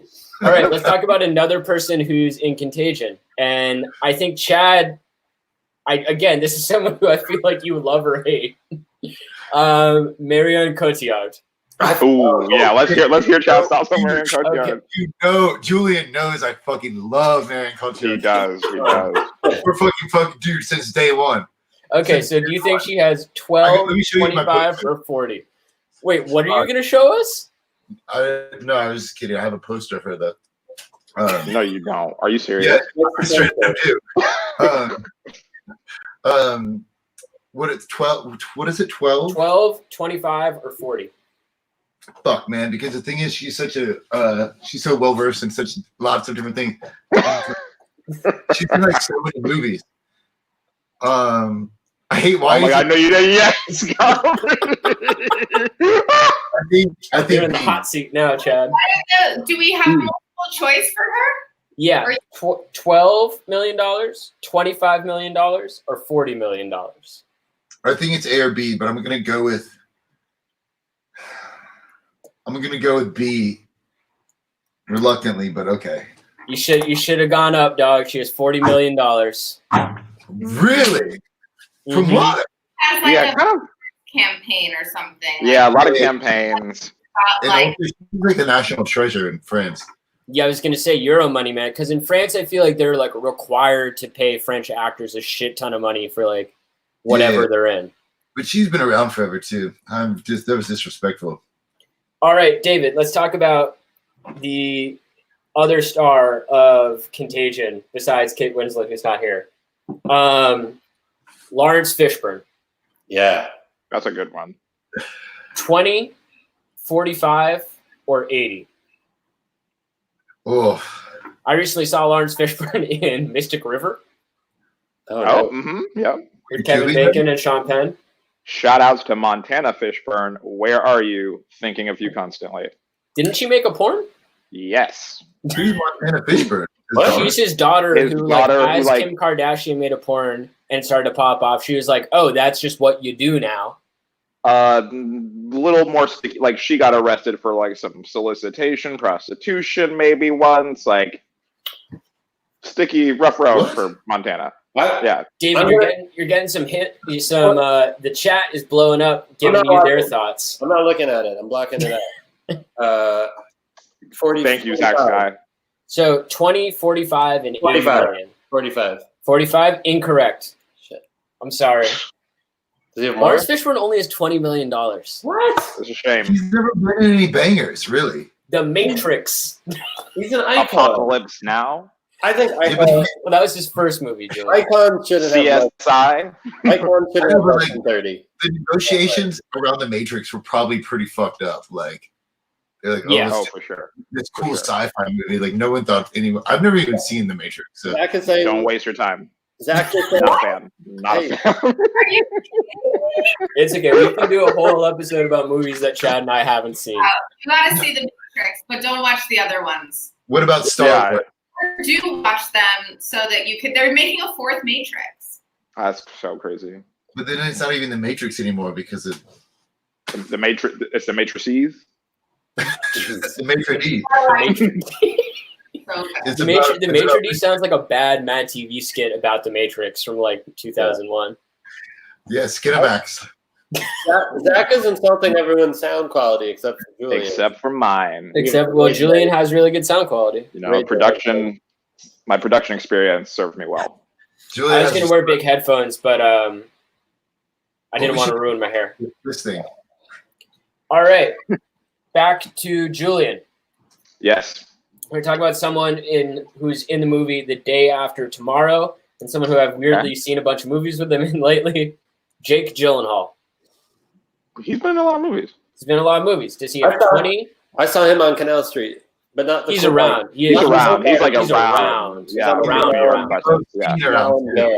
right, let's talk about another person who's in Contagion. And I think Chad, this is someone who I feel like you love or hate. Marion Cotillard. Oh yeah, let's hear Chad's thoughts on Marion Okay. Cotillard. You know, Julian knows I fucking love Marion Cotillard. He does. We're fucking dude since day one. Okay, so do you think she has 12, Let me show you my 25, poster. or 40? Wait, what are you going to show us? No, I was just kidding. I have a poster of her though. No, you don't. Are you serious? Yeah, I straight up do. What it's 12? What is it? 12? 12, 25, or 40? Fuck, man. Because the thing is, she's such a she's so well versed in such lots of different things. She's in like so many movies. I hate why. Oh my god, no, you didn't. Yes. I You're think in the hot seat now, Chad. Do we have multiple choice for her? Yeah, $12 million, $25 million, or $40 million? I think it's A or B, but I'm gonna go with B. Reluctantly, but okay. You should have gone up, dog. She has $40 million. Really? From Mhm. what? As like Yeah, a kind of. campaign or something. Yeah, a lot of campaigns. And Like, also, she's like the national treasure in France. Yeah, I was gonna say Euro money, man. Because in France, I feel like they're like required to pay French actors a shit ton of money for like whatever Yeah. they're in. But she's been around forever too. That was disrespectful. All right, David, let's talk about the other star of Contagion besides Kate Winslet, who's not here. Lawrence Fishburne. Yeah. That's a good one. 20, 45, or 80? Oh, I recently saw Lawrence Fishburne in Mystic River Oh, yeah. with Kevin Julie? Bacon and Sean Penn. Shout outs to Montana Fishburne. Where are you? Thinking of you constantly. Didn't she make a porn? Yes. who's Montana Fishburne? His Well, daughter? she's his daughter His who, daughter like, who, as like- Kim Kardashian made a porn and started to pop off, she was like, "Oh, that's just what you do now." Little more sticky. Like she got arrested for like some solicitation, prostitution, maybe once. Like sticky, rough road What? for Montana. What? Yeah. David, I'm you're getting some the chat is blowing up, giving I'm you not their watching. thoughts. I'm not looking at it. I'm blocking it out. 40. Thank you, Zach 45. Sky. So 20, 45, and 80 45. million. 45. 45, incorrect. Shit. I'm sorry. Does he have more? Lawrence Fishburne only has $20 million. What? It's a shame. He's never been in any bangers, really. The Matrix. He's an icon. Apocalypse Now. I think Yeah, but icon, Well, that was his first movie, Julie. icon shouldn't have CSI. icon shouldn't have Like- less than 30. The negotiations around the Matrix were probably pretty fucked up. Like, they're like, Yeah. oh, Oh, this, for sure. this cool sure. sci-fi movie. Like, no one thought anyone. I've never even seen the Matrix. So Zach is saying. Don't waste your time. Zach is saying. Not a fan. Not Hey. a fan. It's okay. We can do a whole episode about movies that Chad and I haven't seen. you gotta see the Matrix, but don't watch the other ones. what about Star Yeah. Wars? Or do watch them so that you could. They're making a fourth Matrix. That's so crazy. But then it's not even the Matrix anymore because of The Matrix. It's the Matrices. it's the Matrix. So good. It's The about- Matrix, it's about- sounds like a bad Mad TV skit about the Matrix from like 2001. Yeah, Skinamax. Zach is insulting everyone's sound quality except for Julian. Except for mine. Except, well, Julian has really good sound quality. You know, Great production. My production experience served me well. Julia I was has gonna wear big headphones, but I didn't we want to should- ruin my hair. this thing. All right, back to Julian. Yes. We're talking about someone who's in the movie The Day After Tomorrow, and someone who I've weirdly seen a bunch of movies with them in lately. Jake Gyllenhaal. He's been in a lot of movies. He's been in a lot of movies. Does he have I thought- 20? I saw him on Canal Street, but not the He's football. around. He's around. He's like He's around. around. Yeah, He's around. Yeah. Being around, yeah.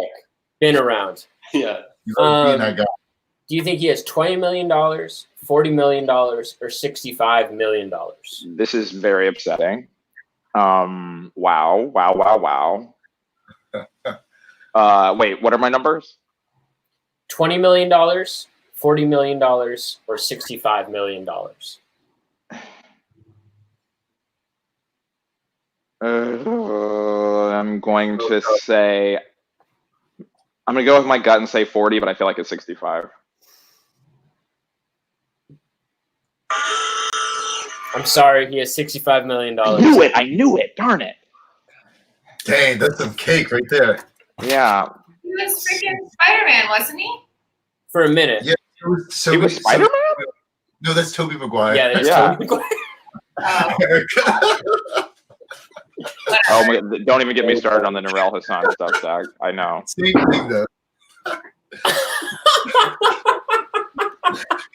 Been around. Yeah. He's like being that guy. Do you think he has $20 million, $40 million, or $65 million? This is very upsetting. Wow. Wait, what are my numbers? $20 million, $40 million, or $65 million? I'm going to say, I'm going to go with my gut and say 40, but I feel like it's 65. I'm sorry, he has $65 million. I knew it. Darn it. Dang, that's some cake right there. Yeah. He was freaking Spider-Man, wasn't he? For a minute. Yeah. He was Spider-Man? No, that's Tobey Maguire. Yeah, there's Yeah. Tobey Maguire. Erica. Oh my, don't even get me started on the Narelle Hassan stuff, Zach. I know. Same thing though.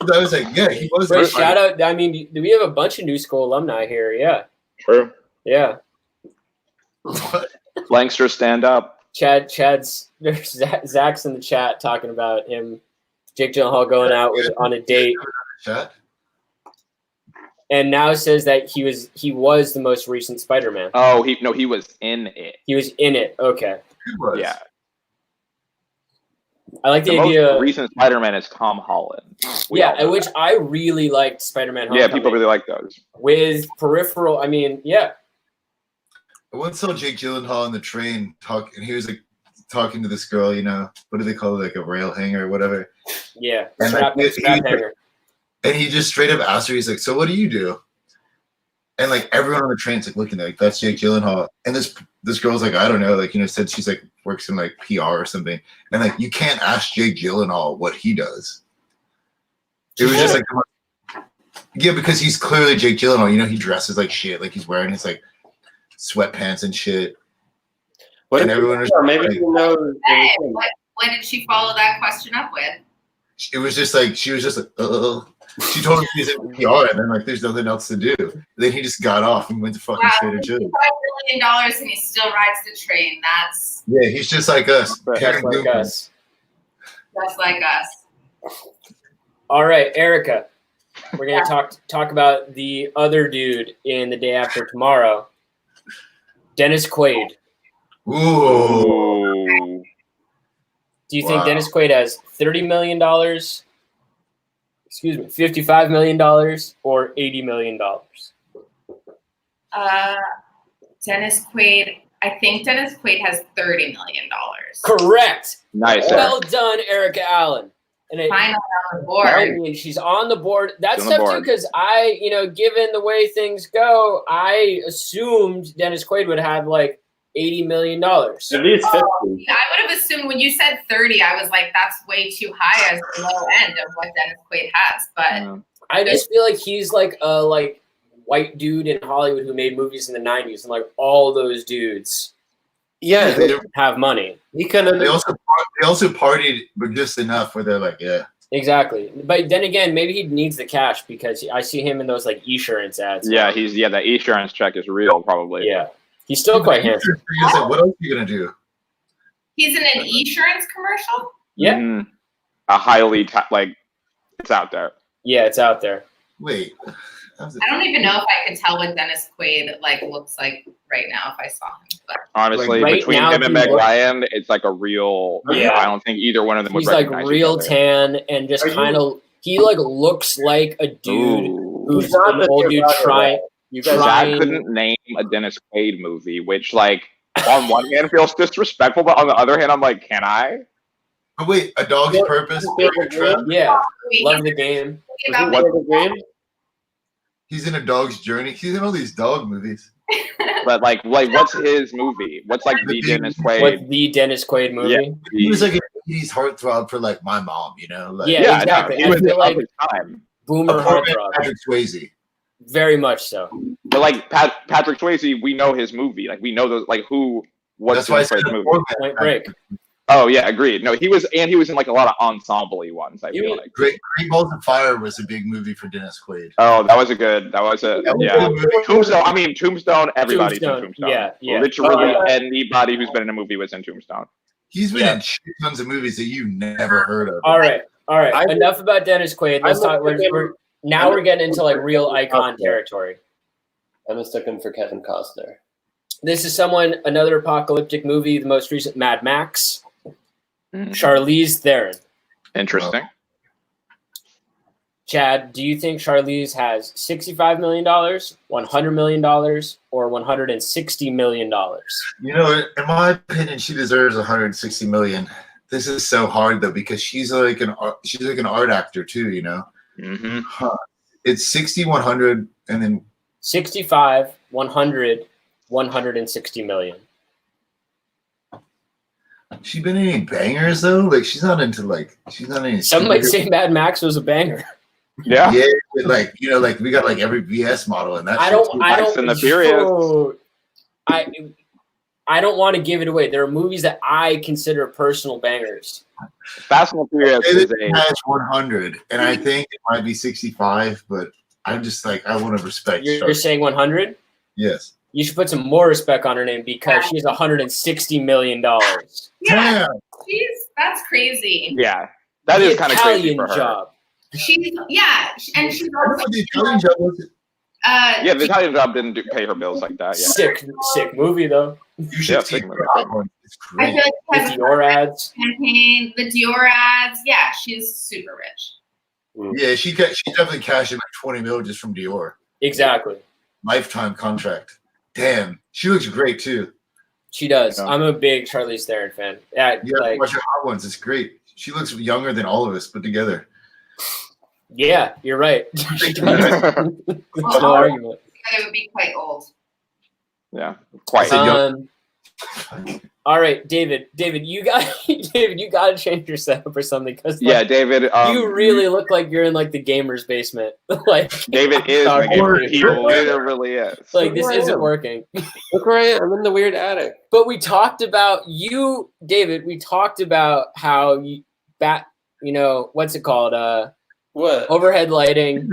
'Cause I was like, yeah, he was. Wait, shout out. I mean, we have a bunch of New School alumni here. Yeah. True. Yeah. Langston, stand up. Chad's Zach's in the chat talking about him, Jake Gyllenhaal going out on a date, Chat? and now says that he was the most recent Spider-Man. Oh, he was in it. He was in it. Okay, He was. Yeah. I like the The idea. most recent Spider-Man is Tom Holland. We all know which that. I really liked Spider-Man. Yeah, Homecoming. people really like those. With peripheral. I mean, yeah, I once saw Jake Gyllenhaal on the train talk, and he was like talking to this girl. You know, what do they call it, like a rail hanger or whatever? yeah. And Strap hanger. And he just straight up asked her, he's like, "So what do you do?" And like everyone on the train's like looking like, that's Jake Gyllenhaal. And this girl's like, I don't know, like, you know, said she's like works in like PR or something. And like, you can't ask Jake Gyllenhaal what he does. It was just like, yeah, because he's clearly Jake Gyllenhaal. You know, he dresses like shit, like he's wearing his like sweatpants and shit. What And if everyone was maybe like, you know. Hey, what did she follow that question up with? it was just like, she was just like, she told him he's in PR, and then like there's nothing else to do. Then he just got off and went to fucking Wow, Trader Joe's. $5 million and he still rides the train. That's Yeah, he's just like us. Just Karen like Newman. us. just like us. All right, Erica. We're gonna talk about the other dude in The Day After Tomorrow, Dennis Quaid. Ooh. Ooh. Do you think Wow. Dennis Quaid has $30 million? Excuse me, $55 million or $80 million? Dennis Quaid. I think Dennis Quaid has $30 million. Correct. Nice. Well done, Erica Allen. And Finally on the I board. mean, she's on the board. That's She's on the tough too, board. because given the way things go, I assumed Dennis Quaid would have like $80 million. At least 50. I would have assumed when you said 30, I was like, that's way too high as the low end of what Dennis Quaid has. But I just feel like he's like a white dude in Hollywood who made movies in the 90s, and like all those dudes Yeah, have money. he kind of. They also partied, but just enough where they're like, yeah. Exactly. But then again, maybe he needs the cash because I see him in those like insurance ads. Yeah, that insurance check is real, probably. Yeah. He's still quite handsome. He's like, what else are you gonna do? he's in an insurance commercial? Yeah. Mhm. A highly it's out there. Yeah, it's out there. Wait. I don't even know if I could tell what Dennis Quaid looks like right now if I saw him. But Honestly, Like, right between now, him and he Meg looks- Ryan, it's like a real. Yeah. I don't think either one of them would He's like recognize real each other. tan and just kind of he like looks like a dude Ooh. who's He's not an the old dude Leonardo, trying. right? You guys Zach trying- couldn't name a Dennis Quaid movie, which, like, on one hand feels disrespectful, but on the other hand, I'm like, can I? Oh, wait, A Dog's Yeah. Purpose? Yeah. Trap? Yeah, wait, love the game. he's about What- the game? He's in A Dog's Journey. He's in all these dog movies. But like what's his movie? What's like the Dennis Quaid? What's the Dennis Quaid movie? Yeah. He was like an 80s heartthrob for like my mom, you know? Like, Yeah, Yeah, exactly. no, I he was feel of like his time. boomer a poor man, heartthrob. Patrick Swayze. Very much so. But like Patrick Swayze, we know his movie. Like we know those like what's That's why I Dennis said Quaid's a movie. poor man. Point Break. Oh yeah, agreed. No, he was in like a lot of ensemble-y ones. I feel like. Great Balls of Fire was a big movie for Dennis Quaid. Oh, that was a yeah. Good movie. Tombstone. Everybody's in Tombstone, Tombstone. yeah. Literally anybody who's been in a movie was in Tombstone. He's been in shit tons of movies that you've never heard of. All right. Enough about Dennis Quaid. Let's talk. We're getting into like real icon territory. I'm mistaken for Kevin Costner. This is another apocalyptic movie. The most recent, Mad Max. Mm-hmm. Charlize Theron. Interesting. Chad, do you think Charlize has $65 million, $100 million, or $160 million? You know, in my opinion, she deserves 160 million. This is so hard though because she's like an art actor too. You know, It's 60, 100, and then 65, 100, 160 million. She been in any bangers though? Like she's not into any. Some might say Mad Max was a banger. Yeah. Yeah, but like like we got like every VS model in that. I don't want to give it away. There are movies that I consider personal bangers. Fast and the Furious is has 100, and I think it might be 65, but I'm just like I want to respect. You're saying 100? Yes. You should put some more respect on her name because she has $160 million. Yeah, that's crazy. Yeah, that is kind of crazy for her. Job. And she's also The Italian Job was it? Yeah, the Italian Job didn't pay her bills like that. Yeah. Sick movie though. You should see movie. It's I great. feel like The Dior ads. campaign, the Dior ads. Yeah, she's super rich. Yeah, she definitely cashed in like 20 mil just from Dior. Exactly. Lifetime contract. Damn, she looks great too. She does. Yeah. I'm a big Charlize Theron fan. Yeah, You have to watch her Hot Ones. It's great. She looks younger than all of us put together. yeah, you're right. She does. There's Well, no argument. It would be quite old. Yeah, quite. All right, David, you got to change your setup or something because Yeah, David. you really look like you're in like the gamer's basement. Like David is. Sorry. He literally is. like this isn't working. Look where I am. I'm in the weird attic. But we talked about you, David. We talked about how what's it called? What? Overhead lighting,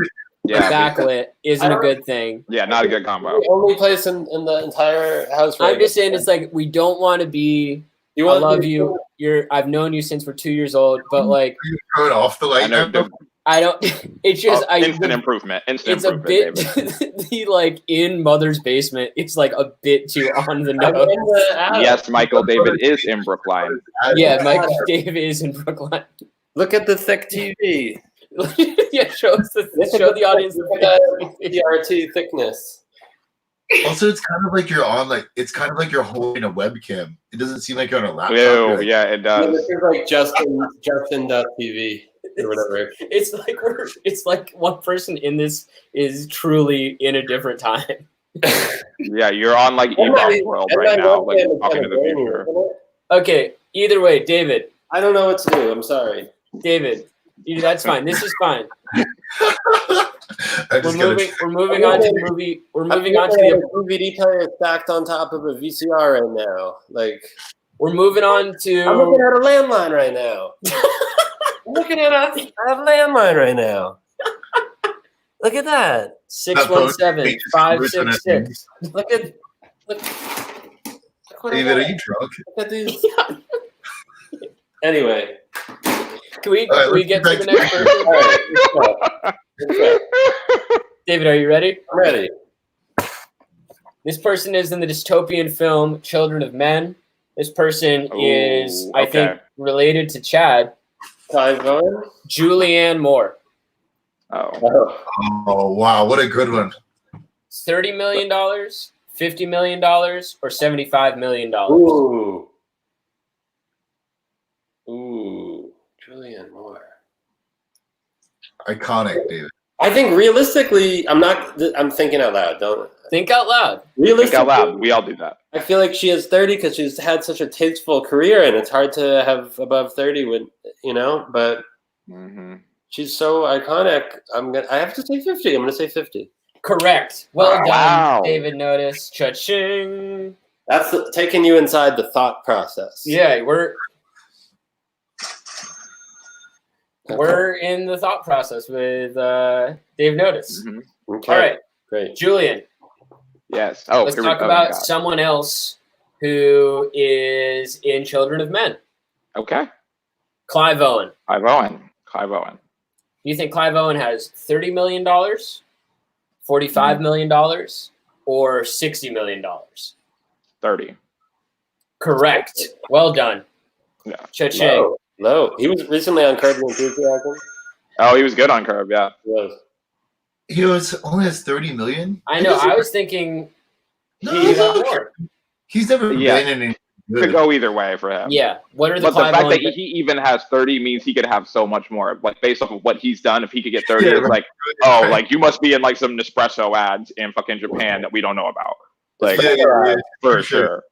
Yeah. backlit isn't a good thing. Yeah, not a good combo. The only place in the entire house. I'm just saying it's like we don't want to be. I love you. I've known you since we're 2 years old, but like You turn off the light. I know. now? I don't. It's just Instant improvement. Instant It's a improvement. bit David. the like in mother's basement. It's like a bit too on the I'm in nose. the attic. Yes, Michael. David is in Brookline. Yeah, Mike Dave is in Brooklyn. Look at the thick TV. Yeah, show the audience the PRT thickness. Also, it's kind of like you're holding a webcam. It doesn't seem like you're on a laptop. Ew, You're like, yeah, it does. This is like Justin.tv or whatever. It's like one person in this is truly in a different time. Yeah, you're on like Evolve World right now, like talking to the future. Okay, either way, David, I don't know what to do. I'm sorry. David, that's fine. This is fine. I just gotta- We're moving on to the movie. We're moving on to the DVD player stacked on top of a VCR right now. Like we're moving on I'm to looking at a landline right now. I'm looking at a landline right now. Look at that. 617-566. Look what I David, are got. you drunk? Look at these. Anyway. Can we All right, get let's to the get next back person? All right, let's go. David, are you ready? I'm ready. This person is in the dystopian film Children of Men. This person is, I think, related to Chad. Tyvon? Julianne Moore. Oh, Oh wow, what a good one! $30 million, $50 million, or $75 million. Ooh. Julianne Moore. Iconic, David. I think realistically, I'm thinking out loud. Don't Think out loud. realistically. Think out loud. We all do that. I feel like she is 30 because she's had such a tasteful career, and it's hard to have above 30 when But she's so iconic. I have to say 50. I'm gonna say 50. Correct. Well Wow. done, David Notice. Cha-ching. That's taking you inside the thought process. Yeah, we're in the thought process with Dave Notice. Okay. All right, Great. Julian. Yes. Oh, Let's here we talk go. about God. someone else who is in Children of Men. Okay. Clive Owen. Clive Owen. Do you think Clive Owen has $30 million, $45 million, or $60 million? 30. Correct. Well done. Yeah. Cha-ching. Low. He was recently on Curb Your Enthusiasm. Oh, he was good on Curb. Yeah. He was. He only has 30 million. I know. I was thinking No, he would have more. He's never Yeah. been in any Could good. go either way for him. Yeah. What are the But the Clive fact Owen? that he even has 30 means he could have so much more. Like based off of what he's done, if he could get 30, Yeah, it's right. like, oh, like you must be in like some Nespresso ads in fucking Japan that we don't know about. Like Yeah. for sure.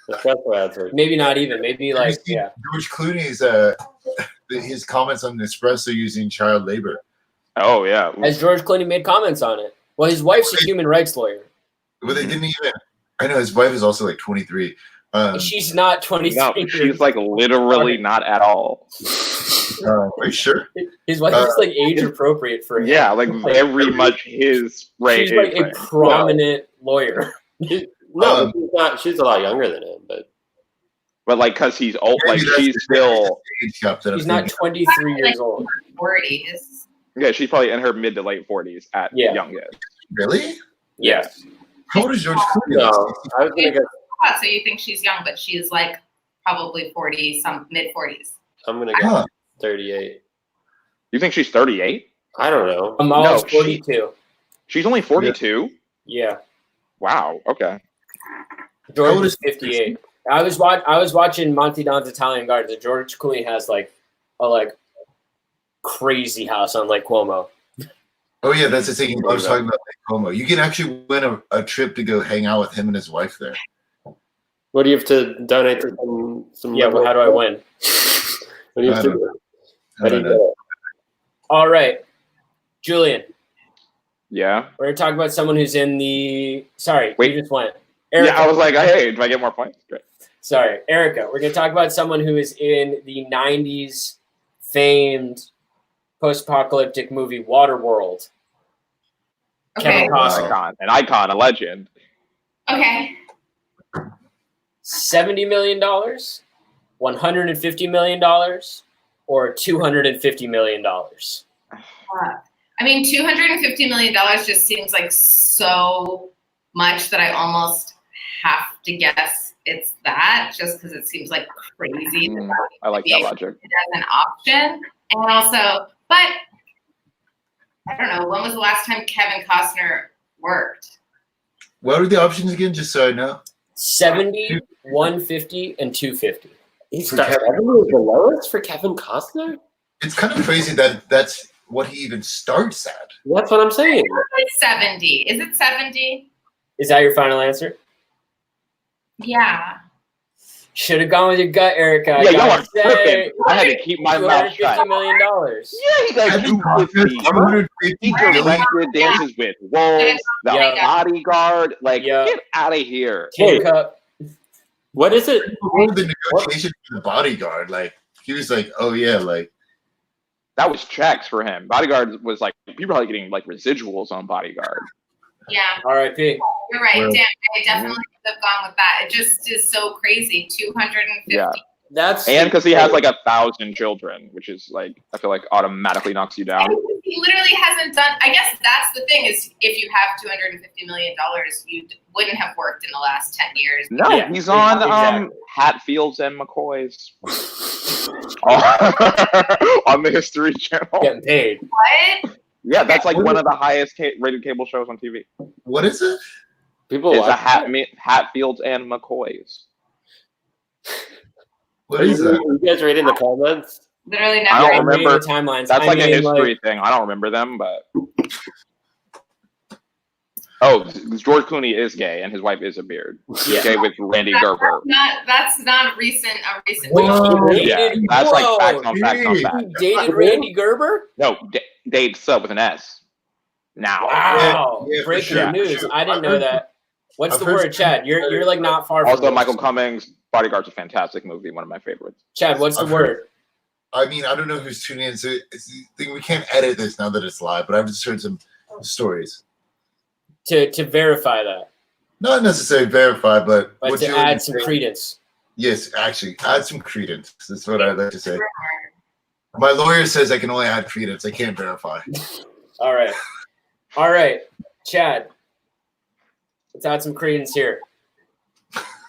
The Espresso ads are- Maybe not even. Maybe like You see yeah. George Clooney's his comments on Nespresso using child labor. Oh yeah. Has George Clooney made comments on it? Well, his wife's a human rights lawyer. But they didn't even. I know his wife is also like 23. She's not 23. No, she's like literally not at all. Are you sure? His wife is like age appropriate for him. Yeah, like very much his rate. She's like a prominent lawyer. No, she's not. She's a lot younger than him, but like because he's old, like Maybe that's she's the still. age gap that I'm She's not thinking. 23 years old. 40s. Yeah, she's probably in her mid to late 40s at Yeah. youngest. Really? Yes. How old is George Clooney? No, I was gonna go. So you think she's young, but she's like probably 40, some mid 40s. I'm gonna go Huh. 38. You think she's 38? I don't know. Amal No, is 42. She's only 42. Yeah. Wow. Okay. George How old is is 58. I was watching Monty Don's Italian Gardens. George Clooney has like a crazy house on Lake Como. Oh yeah, that's the thing. I was talking about Lake Como. You can actually win a trip to go hang out with him and his wife there. What do you have to donate to some Yeah, well, how do I win? What do you have I to don't do? I don't know. do it? All right, Julian. Yeah. We're gonna talk about someone who's in the. Sorry, Wait. you just went. Erica. Yeah, I was like, hey, do I get more points? Great. Sorry, Erica. We're going to talk about someone who is in the 90s famed post-apocalyptic movie Waterworld. Okay. Kevin Costner. An icon, a legend. Okay. $70 million, $150 million, or $250 million? I mean, $250 million just seems like so much that I almost have to guess it's that, just because it seems like crazy that that I like that logic. as an option. And also, but I don't know, when was the last time Kevin Costner worked? What are the options again? Just so I know. 70, 150, and 250. He's For got Kevin- 70 is the lowest for Kevin Costner? It's kind of crazy that that's what he even starts at. That's what I'm saying. It's 70. Is it 70? Is that your final answer? Yeah. Should have gone with your gut, Erica. Yeah, you gotta are say, tripping. I had to keep my mouth shut. $250 million. Yeah, he got Kevin Costner, 250. He 250 million. directed Dances with Wolves, The Yeah. Bodyguard. Like, Yeah. get out of here. King Cup. What is it? Before the negotiation for the bodyguard, like he was like, "Oh yeah, like That was checks for him. Bodyguard was like, people are probably getting like residuals on Bodyguard. Yeah. R.I.P. You're right. Well- Damn, I definitely could have gone with that. It just is so crazy. 250. Yeah. That's And because he has like 1,000 children, which is like, I feel like automatically knocks you down. He literally hasn't done. I guess that's the thing is, if you have $250 million, you wouldn't have worked in the last 10 years. No, Yeah, he's on exactly. Hatfields and McCoy's on the History Channel. Getting paid. What? Yeah, that's like one of the highest rated cable shows on TV. what is it?" people It's a watch Hatfields and McCoy's. What is that? You guys read in the comments? Literally I never. don't remember. The timelines. That's like a mean, history thing. I don't remember them, but George Clooney is gay and his wife is a beard. He's gay with Randy Gerber. That's not recent. A recent. Whoa. Yeah, that's like facts on facts on facts. He dated Randy Gerber? No, Dave Sub with an S. Now. Wow. Yeah, for Breaking sure, news. for sure. I didn't know that. What's I've the heard word, Chad? You're like not far from Also, this. Michael Cummings, Bodyguard's a fantastic movie, one of my favorites. Chad, what's the I've word? I mean, I don't know who's tuning in, so we can't edit this now that it's live. But I've just heard some stories. To verify that. Not necessarily verify, but But to add some credence. Yes, actually, add some credence. That's what I'd like to say. My lawyer says I can only add credence. I can't verify. All right, Chad. Let's add some credence here.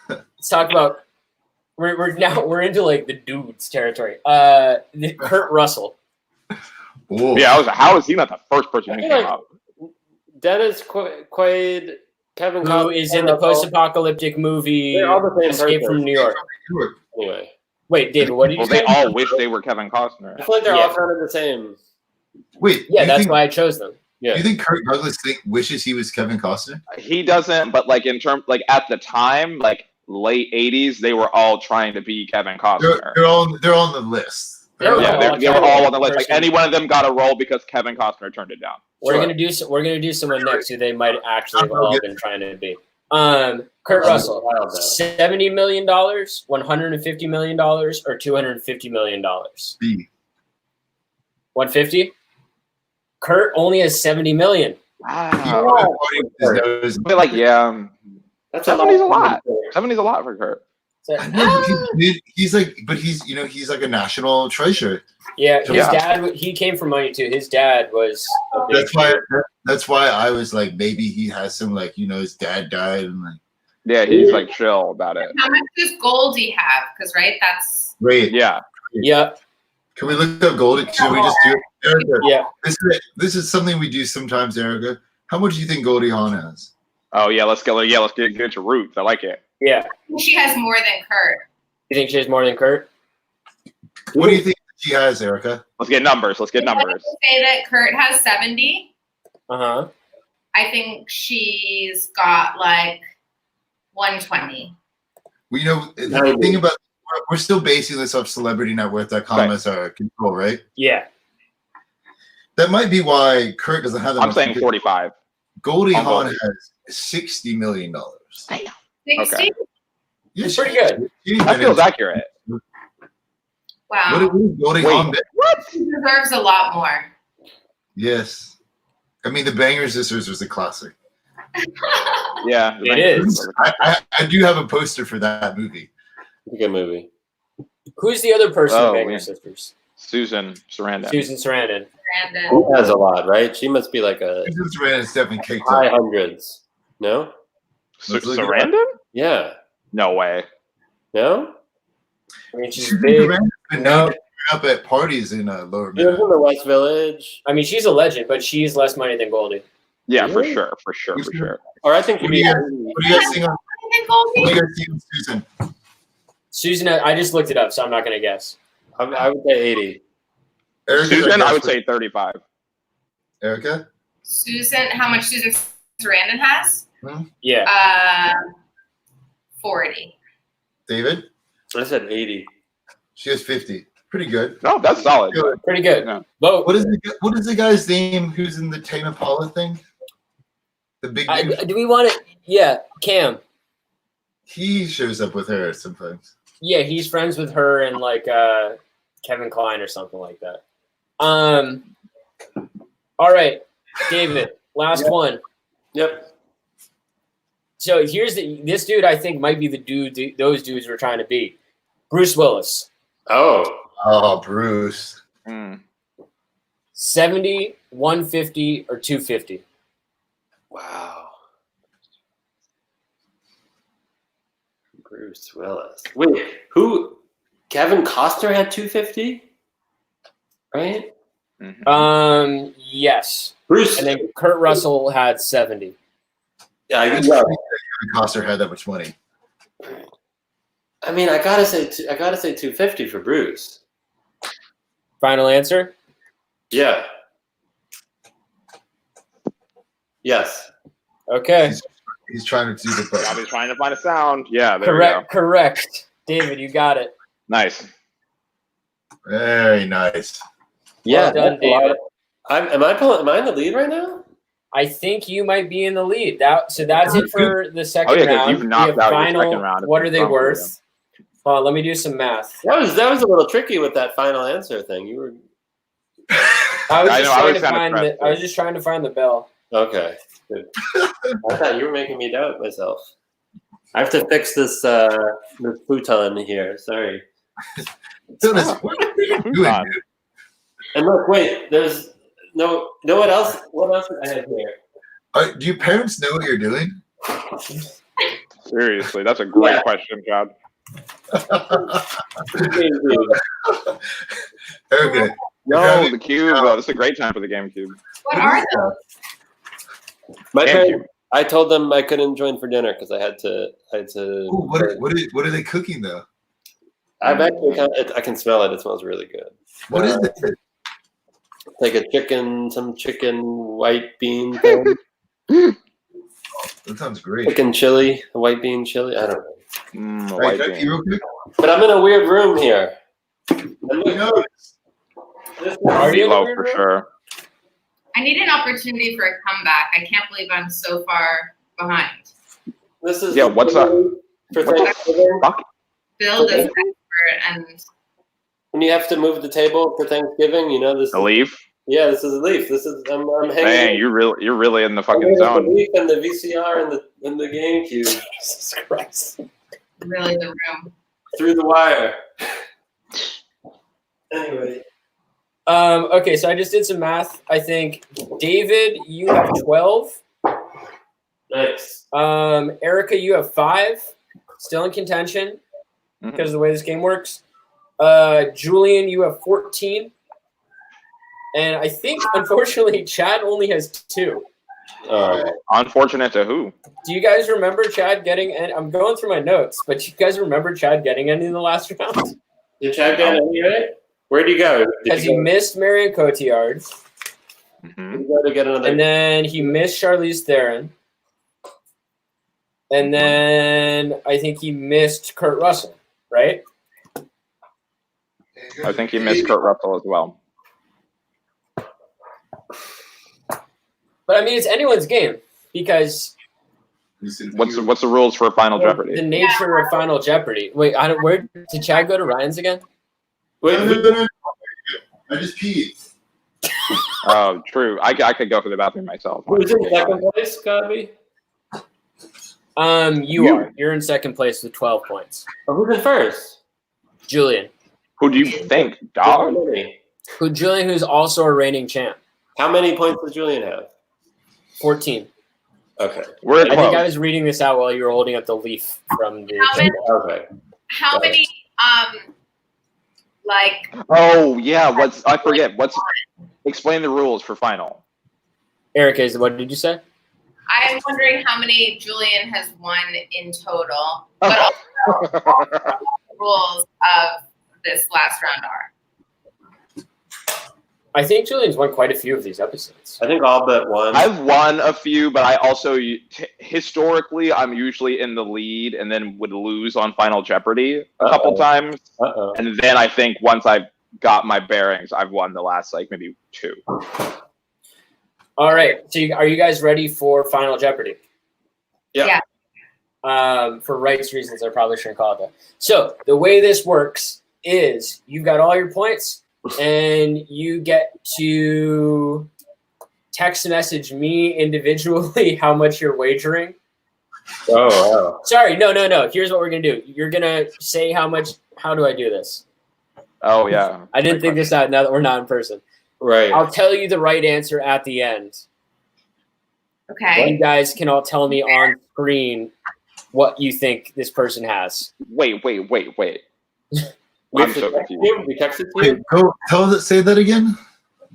Let's talk about. We're into like the dudes territory. Kurt Russell. Ooh. Yeah, how is he not the first person who came like- up? Dennis Quaid, Kevin Who Costner. is in the post-apocalyptic movie They're all the same Escape person. from New York? Anyway, Wait, David, what did you Well, say? they all wish they were Kevin Costner. I feel like they're Yeah. all kind of the same. Wait, Yeah, you that's think, why I chose them. Yeah. you think Kirk Douglas wishes he was Kevin Costner? He doesn't, but like in terms, like at the time, like late '80s, they were all trying to be Kevin Costner. They're on the list. They're all They were all on the list. Like person. any one of them got a role because Kevin Costner turned it down. We're Sure. gonna do someone next who they might actually have all been trying to be. Kurt Oh, Russell, wild, though. $70 million, $150 million, or $250 million. B. 150. Kurt only has 70 million. Wow. His I feel like That's 70's a lot. 70's a lot for Kurt. So- I know, he's like, but he's like a national treasure. yeah, his Yeah. dad. He came from money too. His dad was. A big That's why I was like, maybe he has some like, his dad died and like, Yeah, he's like chill about it. How much does Goldie have? Because right, that's great. Yeah. Yep. Can we look up Goldie? Should we just do it? Erica, Yeah. this is something we do sometimes, Erica. How much do you think Goldie Hawn has? Oh yeah, let's get to roots. I like it. Yeah. she has more than Kurt. You think she has more than Kurt? What do you think she has, Erica? Let's get numbers. I would say that Kurt has 70. Uh-huh. I think she's got like 120. Well, the thing about we're still basing this off CelebrityNetWorth.com Right. as our control, right? Yeah. That might be why Kurt doesn't have that I'm much. saying 45. Goldie I'll Hawn go. has $60 million. 60? Okay. Yeah, It's pretty good. That feels accurate. What Wow. did Goldie Wait. Hawn bet? She deserves a lot more. Yes. I mean, the Banger Sisters was a classic. Yeah, It is. I do have a poster for that movie. It's a good movie. Who's the other person Oh, in Banger yeah. Sisters? Susan Sarandon. Susan Sarandon. Brandon. Who has a lot, right? She must be like a Susan Sarandon's definitely kicked high up. hundreds. No? Let's look at Sarandon? Yeah. No way. No? I mean, she's Susan big. Sarandon's been known to turn up at parties in Lower She was Manhattan. in the West Village. I mean, she's a legend, but she's less money than Goldie. Yeah, for Really? sure. Or I think What do she'd you be guys- What do you guys think on? I think Goldie. What do you guys think on Susan? Susan, I just looked it up, so I'm not going to guess. I would say 80. Erica, Susan, I would guess- say 35. Erica. Susan, how much Susan Sarandon has? Yeah. 40. David. I said 80. She has 50. Pretty good. No, that's solid. Pretty good. Yeah. Vote. What is the guy's name who's in the Tame Impala thing? The big dude. Do we want it? Yeah, Cam. He shows up with her sometimes. Yeah, he's friends with her and like Kevin Kline or something like that. All right, David, last one. Yep. So here's this dude I think might be the dude those dudes were trying to be. Bruce Willis. Oh. Oh, Bruce. 70, 150, or 250. Wow. Bruce Willis. Wait, who? Kevin Costner had 250? Right? Yes. Bruce. And then Kurt Russell had 70. Yeah, I yeah. Costner had that much money. I mean, I gotta say 250 for Bruce. Final answer? Yeah. Yes. Okay. He's trying to do the button. Robbie's trying to find a sound. Yeah, there we go. Correct. David, you got it. Nice. Very nice. Yeah. Well done, David. Am I in the lead right now? I think you might be in the lead. That's it for the second Oh, yeah, 'cause round. you've knocked We have out your final, second round. what are they worth? Let me do some math. That was a little tricky with that final answer thing. You were I was I just know, I trying was to kinda find pressed I was just trying to find the bell. okay. Good. I thought you were making me doubt myself. I have to fix this futon here. Sorry. Dennis, what are you doing? And look, wait. There's no what else? What else did I have here? Do your parents know what you're doing? Seriously, that's a great question, Chad. Okay. No, the cube. This is a great time for the GameCube. What are those? My GameCube. parents, I told them I couldn't join for dinner because I had to. Ooh, what are they cooking though? I've actually I can smell it. It smells really good. What is it? Like some chicken white bean thing. That sounds great. Chicken chili, white bean chili. I don't know. All White right, can I pee bean. real quick? But I'm in a weird room here. And look, You know, Are you in the Meatloaf weird for room? sure. I need an opportunity for a comeback. I can't believe I'm so far behind. this is Yeah, what's up? for What the Thanksgiving. fuck? Bill is expert, and When you have to move the table for Thanksgiving, you know this. The leaf? Yeah, this is a leaf. This is I'm hanging. Dang, you're really in the I'm fucking hanging the zone. leaf and the VCR and the GameCube Jesus Christ. really the room. through the wire. Anyway, Okay, so I just did some math. I think David, you have 12. nice. Erika, you have 5. Still in contention Mhm. because of the way this game works. Julian, you have 14. And I think, unfortunately, Chad only has 2. Unfortunate to who? Do you guys remember Chad getting? And I'm going through my notes, but do you guys remember Chad getting any in the last round? Did Chad get any right? Where'd you go? Did Because you he go, missed Marion Cotillard, Mhm. did you go to get another? and then he missed Charlize Theron, and then I think he missed Kurt Russell, right? I think he missed Kurt Russell as well. But I mean, it's anyone's game because What's the rules for Final the Jeopardy? nature of Final Jeopardy. Wait, where did Chad go to Ryan's again? Wait, no. I just peed. Oh, true. I could go for the bathroom myself. who's in second place, Gabby? You're in second place with 12 points. Oh, who's in first? Julian, Who do you think, dog? Julian, who's also a reigning champ, How many points does Julian have? 14. Okay. We're I think I close. was reading this out while you were holding up the leaf from the. How many? Okay. How many? Like Oh yeah. I forget. Explain the rules for final. Erika, what did you say? I'm wondering how many Julian has won in total, but also what the rules of this last round are. I think Julian's won quite a few of these episodes. I think all but one. I've won a few, but I also historically I'm usually in the lead and then would lose on Final Jeopardy a couple times, Uh-oh. and then I think once I've got my bearings, I've won the last like maybe 2. All right. So are you guys ready for Final Jeopardy? Yeah. For rights reasons, I probably shouldn't call it that. So the way this works is you've got all your points, and you get to text message me individually how much you're wagering. Oh, wow. Sorry, no. Here's what we're gonna do. You're gonna say how much. How do I do this? Oh yeah. I didn't think this out. Now that we're not in person, Right. I'll tell you the right answer at the end. Okay. You guys can all tell me on screen what you think this person has. Wait. We I'm have to so text confused. you? We texted to Wait, you? go tell us. Say that again.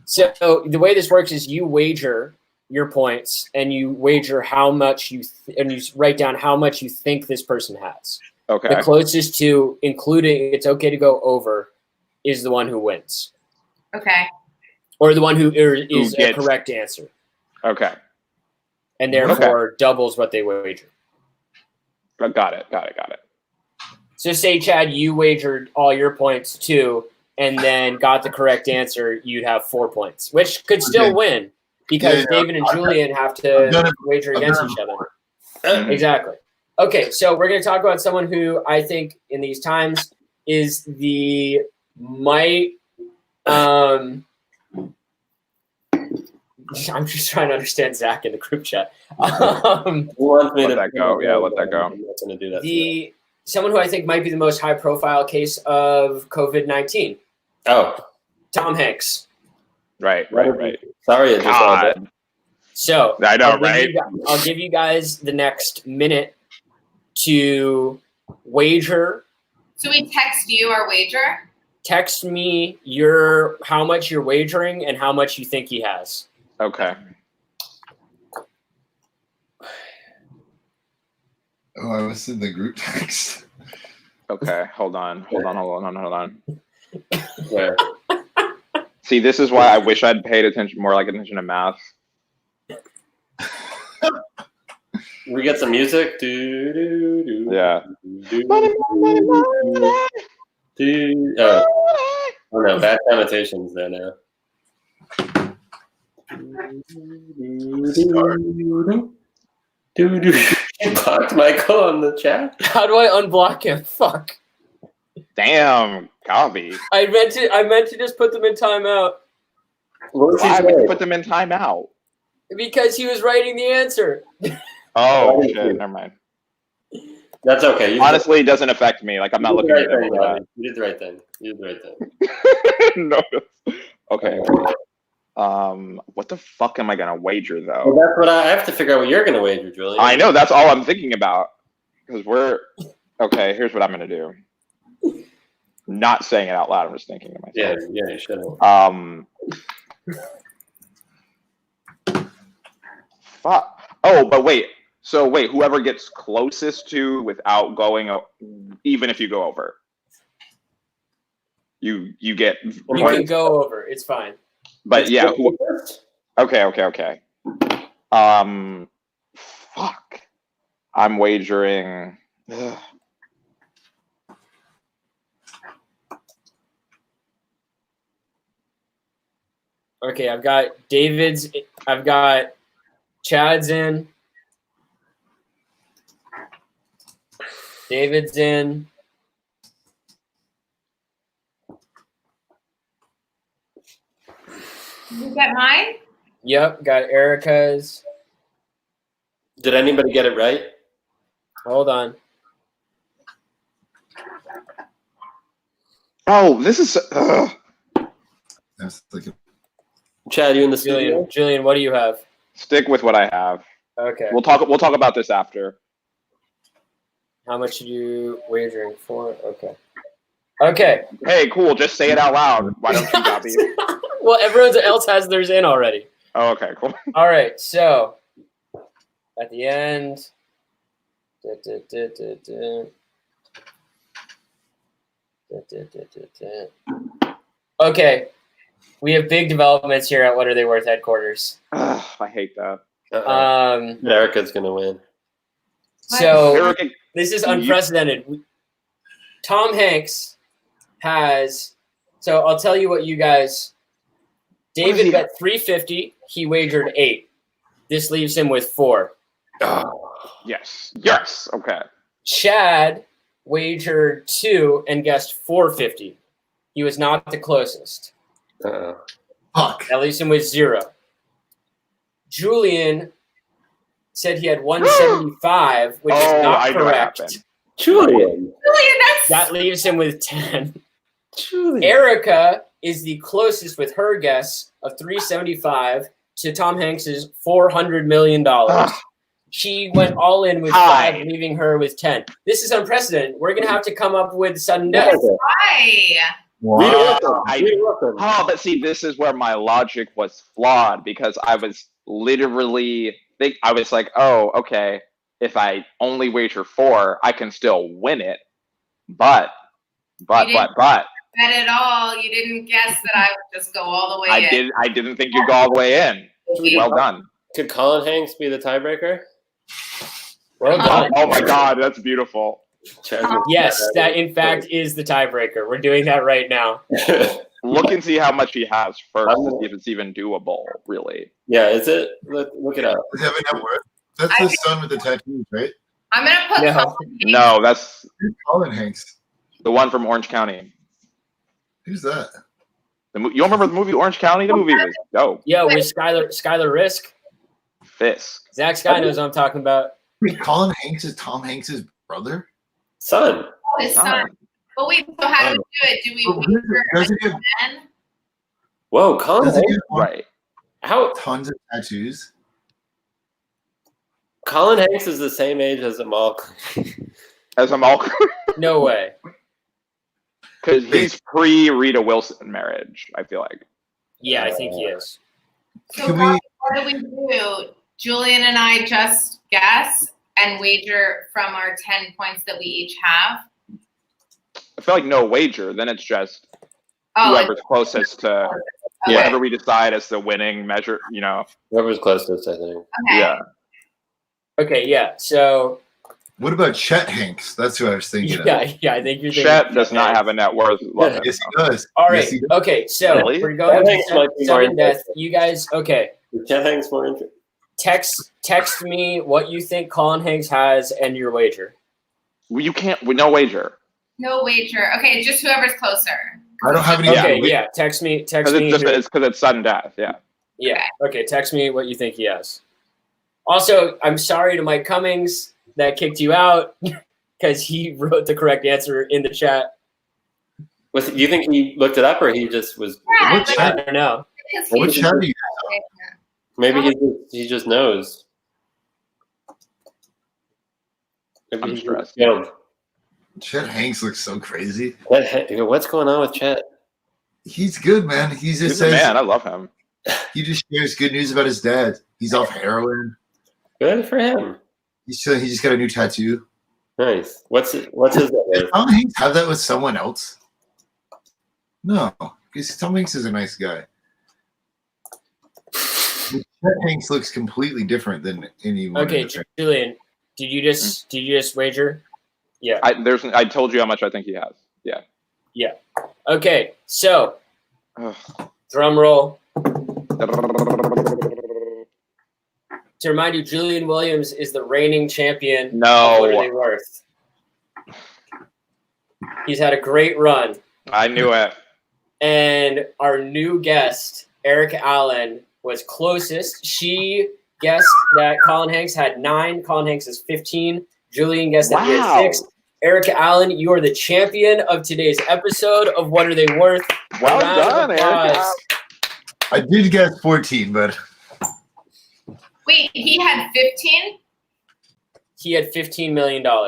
So the way this works is you wager your points, and you wager how much and you write down how much you think this person has. Okay. The closest to including it's okay to go over is the one who wins. Okay. or the one who is a gets- correct answer, Okay. and therefore doubles what they wager. Got it. So say, Chad, you wagered all your points too, and then got the correct answer, you'd have 4 points, which could still Okay. win because Yeah, David and Julian have I've to done it- wager I've against done it each other. Mhm. Exactly. Okay, so we're going to talk about someone who I think in these times is the might. I'm just trying to understand Zach in the group chat. Who wants me Let to that go. Yeah, let that go. I'm not going to do that. today. Someone who I think might be the most high-profile case of COVID-19, Oh, Tom Hanks. Right. sorry, I just saw that. God. So I know, I'll give you guys the next minute to wager. So we text you our wager. Text me how much you're wagering and how much you think he has. Okay. Oh, I was in the group text. Okay. Hold on. Where? See, this is why I wish I'd paid attention to math. We get some music. Do, do, do, Yeah. do, do. Oh no, bad connotations there now. You blocked Michael on the chat. How do I unblock him? Fuck. Damn, Gabi. I meant to just put them in timeout What was he Why would you saying? put them in timeout? because he was writing the answer. Oh, shit. Never mind. That's okay. You Honestly, it doesn't affect me. Like, I'm not looking at them. You did the right thing. You did the right thing. No. Okay. What the fuck am I gonna wager Well, though? that's what I have to figure out. What you're going to wager, Julian? I know that's all I'm thinking about because okay. Here's what I'm gonna do. Not saying it out loud. I'm just thinking to myself. Yeah, you should have. Fuck. Oh, but wait. So wait, whoever gets closest to without going, even if you go over, you get. You can go over. It's fine. But yeah. Okay. Fuck. I'm wagering. Ugh. Okay, I've got David's. I've got Chad's in. David's in. You get mine? Yep, got Erika's. Did anybody get it right? Hold on. Oh, this is. That's like a, Chad, you in the studio? Julian, what do you have? Stick with what I have. Okay. We'll talk about this after. How much are you wagering for? Okay. Okay. Hey, cool. Just say it out loud. Why don't you, Gabi? Well, everyone else has theirs in already. Oh, okay, cool. All right. So at the end. Okay. We have big developments here at What Are They Worth headquarters. Ugh, I hate that. Erica's going to win. So Erika, this is unprecedented. Tom Hanks has. So I'll tell you what you guys. David bet 350. He wagered 8. This leaves him with 4. yes. Okay. Chad wagered 2 and guessed 450. He was not the closest. fuck. That leaves him with 0. Julian said he had 175, which is not I know what correct. happened. Julian. That leaves him with 10. Julian. Erika is the closest with her guess of 375 to Tom Hanks's $400 million. She went all in with 5, leaving her with 10. This is unprecedented. We're going to have to come up with sudden death. Why? Wow. But see, this is where my logic was flawed because I was literally I was like, oh, okay, if I only wager 4, I can still win it. But bet at all. You didn't guess that I would just go all the way in. I didn't think you'd go all the way in. Well done. Could Colin Hanks be the tiebreaker? Well done. Oh my God, that's beautiful. Yes, that in fact is the tiebreaker. We're doing that right now. Look and see how much he has first to see if it's even doable, really. Yeah, is it? Look it up. Does he have a net worth? That's the son with the tattoos, right? I'm gonna put No. Colin Hanks. No, that's Who's Colin Hanks? the one from Orange County. Who's that? You don't remember the movie Orange County? The movie was dope. Yo, with Skylar Risk. Fisk. Zach Sky knows what I'm talking about. Wait, Colin Hanks is Tom Hanks' brother? Son. Oh, his son. But wait, so how do we do it? Do we Oh, doesn't he have- men? Whoa, Colin Doesn't he Hanks. have Right. How tons of tattoos? Colin Hanks is the same age as Amal. As I'm all No way. because he's pre-Rita Wilson marriage, I feel like. Yeah, I think he is. So Can what we- do we do? Julian and I just guess and wager from our 10 points that we each have. I feel like no wager. Then it's just Oh, whoever's closest to okay. whatever we decide as the winning measure, Whoever's closest, I think. Okay. Yeah. Okay, yeah. So What about Chet Hanks? That's who I was thinking of. yeah, I think you're thinking. Chet does not have a net worth. Love him. Yes, he does. All right. Yes, he does. Okay. So Really? we're going That makes to might be more sudden death. interesting. You guys, okay? Chet Hanks more interesting. Text me what you think Colin Hanks has and your wager. Well, you can't. No wager. No wager. Okay, just whoever's closer. I don't have any. Okay. Yeah. Text me. Because your- it's sudden death. Yeah. Yeah. Okay. Text me what you think he has. Also, I'm sorry to Mike Cummings that kicked you out because he wrote the correct answer in the chat. Do you think he looked it up, or he just was? Yeah, What but I chat? don't know. because What he's- chat are you? Maybe he just knows. Maybe I'm he's stressed. failed. Chet Hanks looks so crazy. What's going on with Chet? He's good, man. He just He's a says man. I love him. he just shares good news about his dad. He's off heroin. Good for him. He just got a new tattoo. Nice. What's his name? Did Tom Hanks have that with someone else? No, because Tom Hanks is a nice guy. But Chet Hanks looks completely different than anyone. Okay, in the- Julian, did you just wager? Yeah. I told you how much I think he has. Yeah. Okay. So, Ugh. drum roll. To remind you, Julian Williams is the reigning champion. No. Of What Are They Worth? He's had a great run. I knew it. And our new guest, Erika Allen, was closest. She guessed that Colin Hanks had 9. Colin Hanks is 15. Julian guessed that he had Wow. 6. Erika Allen, you are the champion of today's episode of What Are They Worth? Well Round of done, applause. Erika. I did guess 14, but Wait, he had 15? He had $15 million. Wow.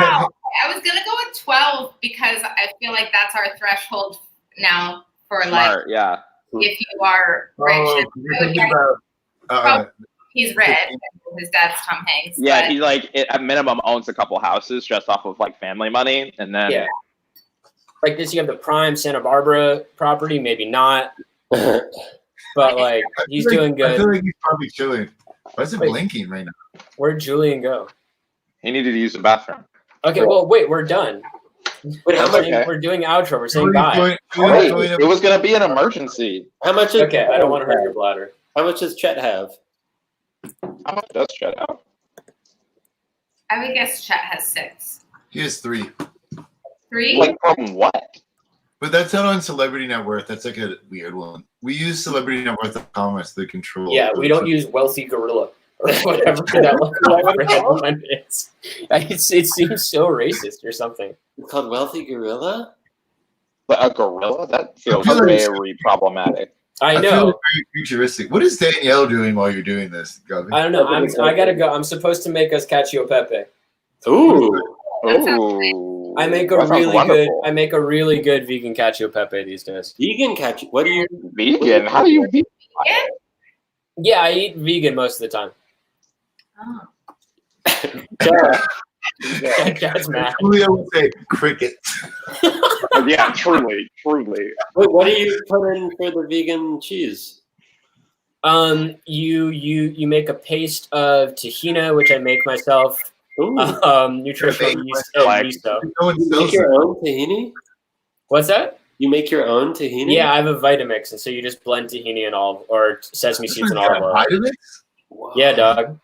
I was going to go with 12 because I feel like that's our threshold now for like Smart. Yeah. if you are rich. oh, you're thinking about He's rich. His dad's Tom Hanks. Yeah. but- He at minimum owns a couple houses just off of family money, and then Yeah. Like this, you have the prime Santa Barbara property, maybe not, but he's doing I feel good. like he's probably chilling. Why is it Wait. blinking right now? Where'd Julian go? he needed to use the bathroom. Okay, well, wait, we're done. Wait, how much? Okay. We're doing outro. We're saying bye. Wait, it was gonna be an emergency. How much? Is, Okay, I don't want to hurt your bladder. How much does Chet have? How much does Chet out? I would guess Chet has 6. He has 3. 3? From what? But that's not on Celebrity Net Worth. That's like a weird one. We use Celebrity Net Worth as the control. Yeah, we don't use wealthy gorilla or whatever that headline is. It seems so racist or something. It's called Wealthy Gorilla. But a gorilla? That feels I feel like- very problematic. I feel know. very futuristic. What is Danielle doing while you're doing this, Gabi? I don't know. I gotta go. I'm supposed to make us cacio pepe. Ooh. That sounds Ooh. I make a That sounds really good. wonderful. I make a really good vegan cacio pepe these days. Vegan catch. What do you? Vegan? How do you vegan? Yeah, I eat vegan most of the time. Oh. That's mad. Julia would say cricket. Yeah, truly. Wait, what do you put in for the vegan cheese? You make a paste of tahina, which I make myself. Ooh. Nutritional yeast and Like- miso. No one You sells make your it. own tahini? What's that? You make your own tahini? Yeah, I have a Vitamix, and so you just blend tahini and olive or sesame seeds and olive oil. Vitamix? Wow. Yeah, dog.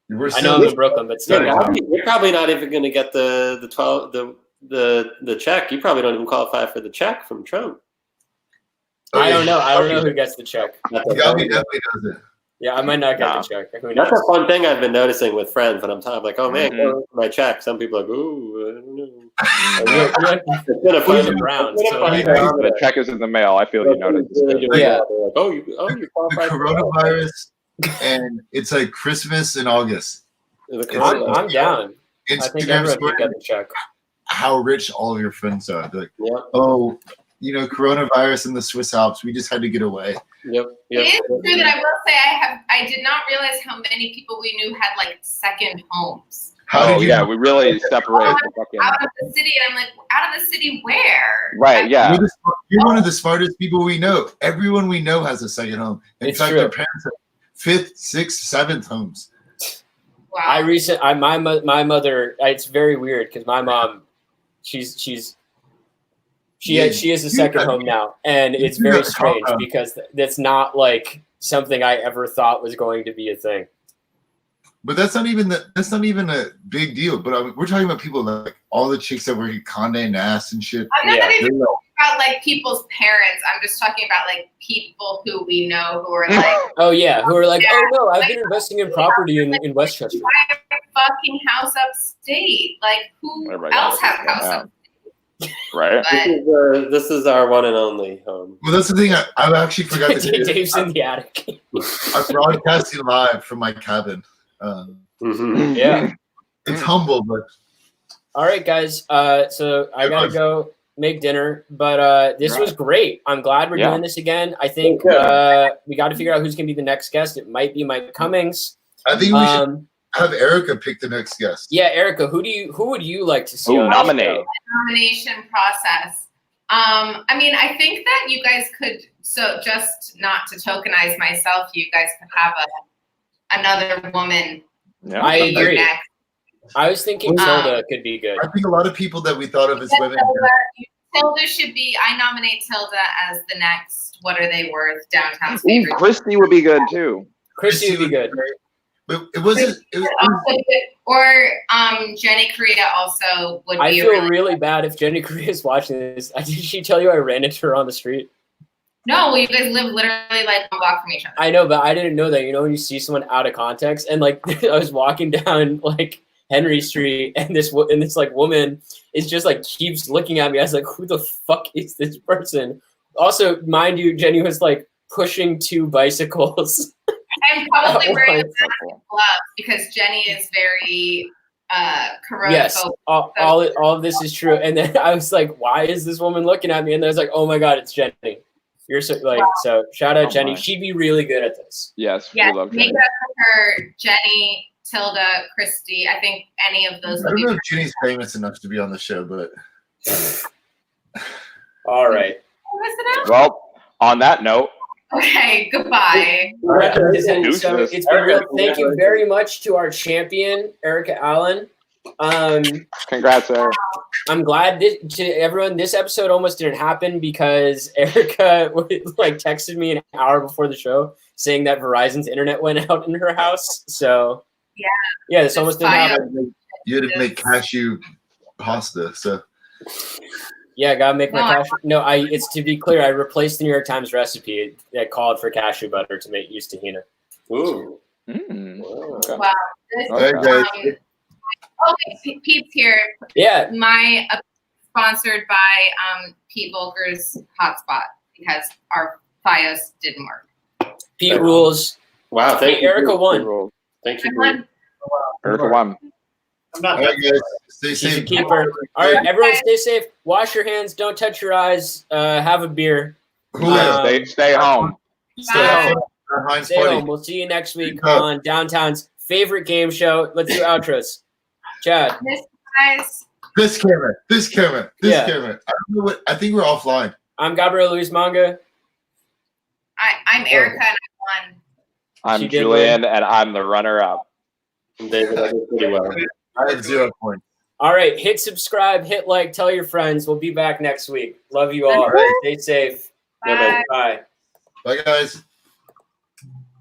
We're I know I'm still- in Brooklyn, but Yeah, still. you're probably not even going to get the check. You probably don't even qualify for the check from Trump. I don't know. I don't know who gets the check. Gabi definitely does it. Yeah, I might not get Nah. the check. Who That's knows? a fun thing I've been noticing with friends when I'm talking. Like, oh man, Mhm. go for my check. Some people are like, ooh, I don't know. It's been a fun round. It's been a So, fun yeah. round. The check is in the mail. I feel you noticed. Really doing Yeah. well. They're like, oh, you The qualified for coronavirus, and it's like Christmas in August. the I'm down. I think Instagram everyone story, should get the check. how rich all of your friends are. They're like, Yep, oh, coronavirus in the Swiss Alps. We just had to get away. yep. It is true that I will say I did not realize how many people we knew had like second homes How Oh did you? yeah, we really separate the fucking. out of the city, and I'm like, out of the city where? Right. Yeah. You're one of the smartest people we know. Everyone we know has a second home. In It's fact, true. their parents have 5th, 6th, 7th homes. Wow. My mother. It's very weird because my mom, she has a second home now, and it's You very got strange caught. because that's not like something I ever thought was going to be a thing. But that's not even a big deal. But I mean, we're talking about people like all the chicks that work at Condé Nast and shit. I'm not Yeah. even talking about like people's parents. I'm just talking about like people who we know who are like Oh yeah, who are like, oh no, I've been investing in property in Westchester. fucking house upstate. Like who Everybody else else have is house going upstate? Right. But This is our one and only home. Well, that's the thing. I actually forgot to do. Dave's in the attic. I'm broadcasting live from my cabin. Mhm. Yeah. It's humble, but All right, guys. So I gotta go make dinner, but this was great. I'm glad we're Yeah. doing this again. I think we got to figure out who's gonna be the next guest. It might be Mike Cummings. I think we should have Erika pick the next guest. Yeah, Erica, who would you like to see? Ooh, on the nominate. show? nomination process. I mean, I think that you guys could. So just not to tokenize myself, you guys could have another woman. Yeah. I be your agree. next. I was thinking Tilda could be good. I think a lot of people that we thought of as women. Tilda should be. I nominate Tilda as the next. What are they worth? Downtown's Ooh, favorite. Christy would be good too. Christy would be good. But it wasn't. Or Jenny Korea also would be. I a feel really really bad if Jenny Korea is watching this. Did she tell you I ran into her on the street? No, you guys live literally like 1 block from each other. I know, but I didn't know that. You know, when you see someone out of context, and like I was walking down like Henry Street, and this like woman is just like keeps looking at me. I was like, who the fuck is this person? Also, mind you, Jenny was like pushing 2 bicycles. I'm probably Oh, wearing a that's mask and gloves because Jenny is very corona Yes, phobic. all of this is true. And then I was like, why is this woman looking at me? And then I was like, oh my god, it's Jenny. You're so like so. Shout out Oh Jenny. my. She'd be really good at this. Yes, Yeah, we love make Jenny. it up for her, Jenny, Tilda, Christy. I think any of those I would don't be. know if Jenny's famous enough to be on the show, but All right. Listen up. Well, on that note, Okay, goodbye. So it's Deuces. been real. Thank you very much to our champion, Erika Allen. congrats, Eric. I'm glad to everyone. This episode almost didn't happen because Erica like texted me an hour before the show saying that Verizon's internet went out in her house. So yeah, this almost didn't happen. you had to make cashew pasta. So Yeah, gotta make my cashew. No, it's to be clear. I replaced the New York Times recipe that called for cashew butter to make use tahina. Ooh. Mm. Okay. Wow. This, all right, guys. Pete's here. Yeah, My sponsored by Pete Volker's Hotspot because our FiOS didn't work. Pete rules. Wow. Thank you. Erica won. Thank you. I won. Erica won. I'm All not right, guys. Stay She's a safe. keeper. All right, everyone, stay safe. Wash your hands. Don't touch your eyes. Have a beer. Who is? Stay home. Stay Bye. home. Heinz Stay Putty. home. We'll see you next week Good. on Downtown's favorite game show. Let's do outros. Chad. Miss you guys. This camera. Yeah. I don't know what. I think we're offline. I'm Gabriel Luis Manga. I'm Erika, and I won. I'm She did Julian, and I'm the runner-up. David, I did pretty well. I have 0 points. All right, hit subscribe, hit like, tell your friends. We'll be back next week. Love you all. Stay safe. Bye-bye. Bye. Bye, guys.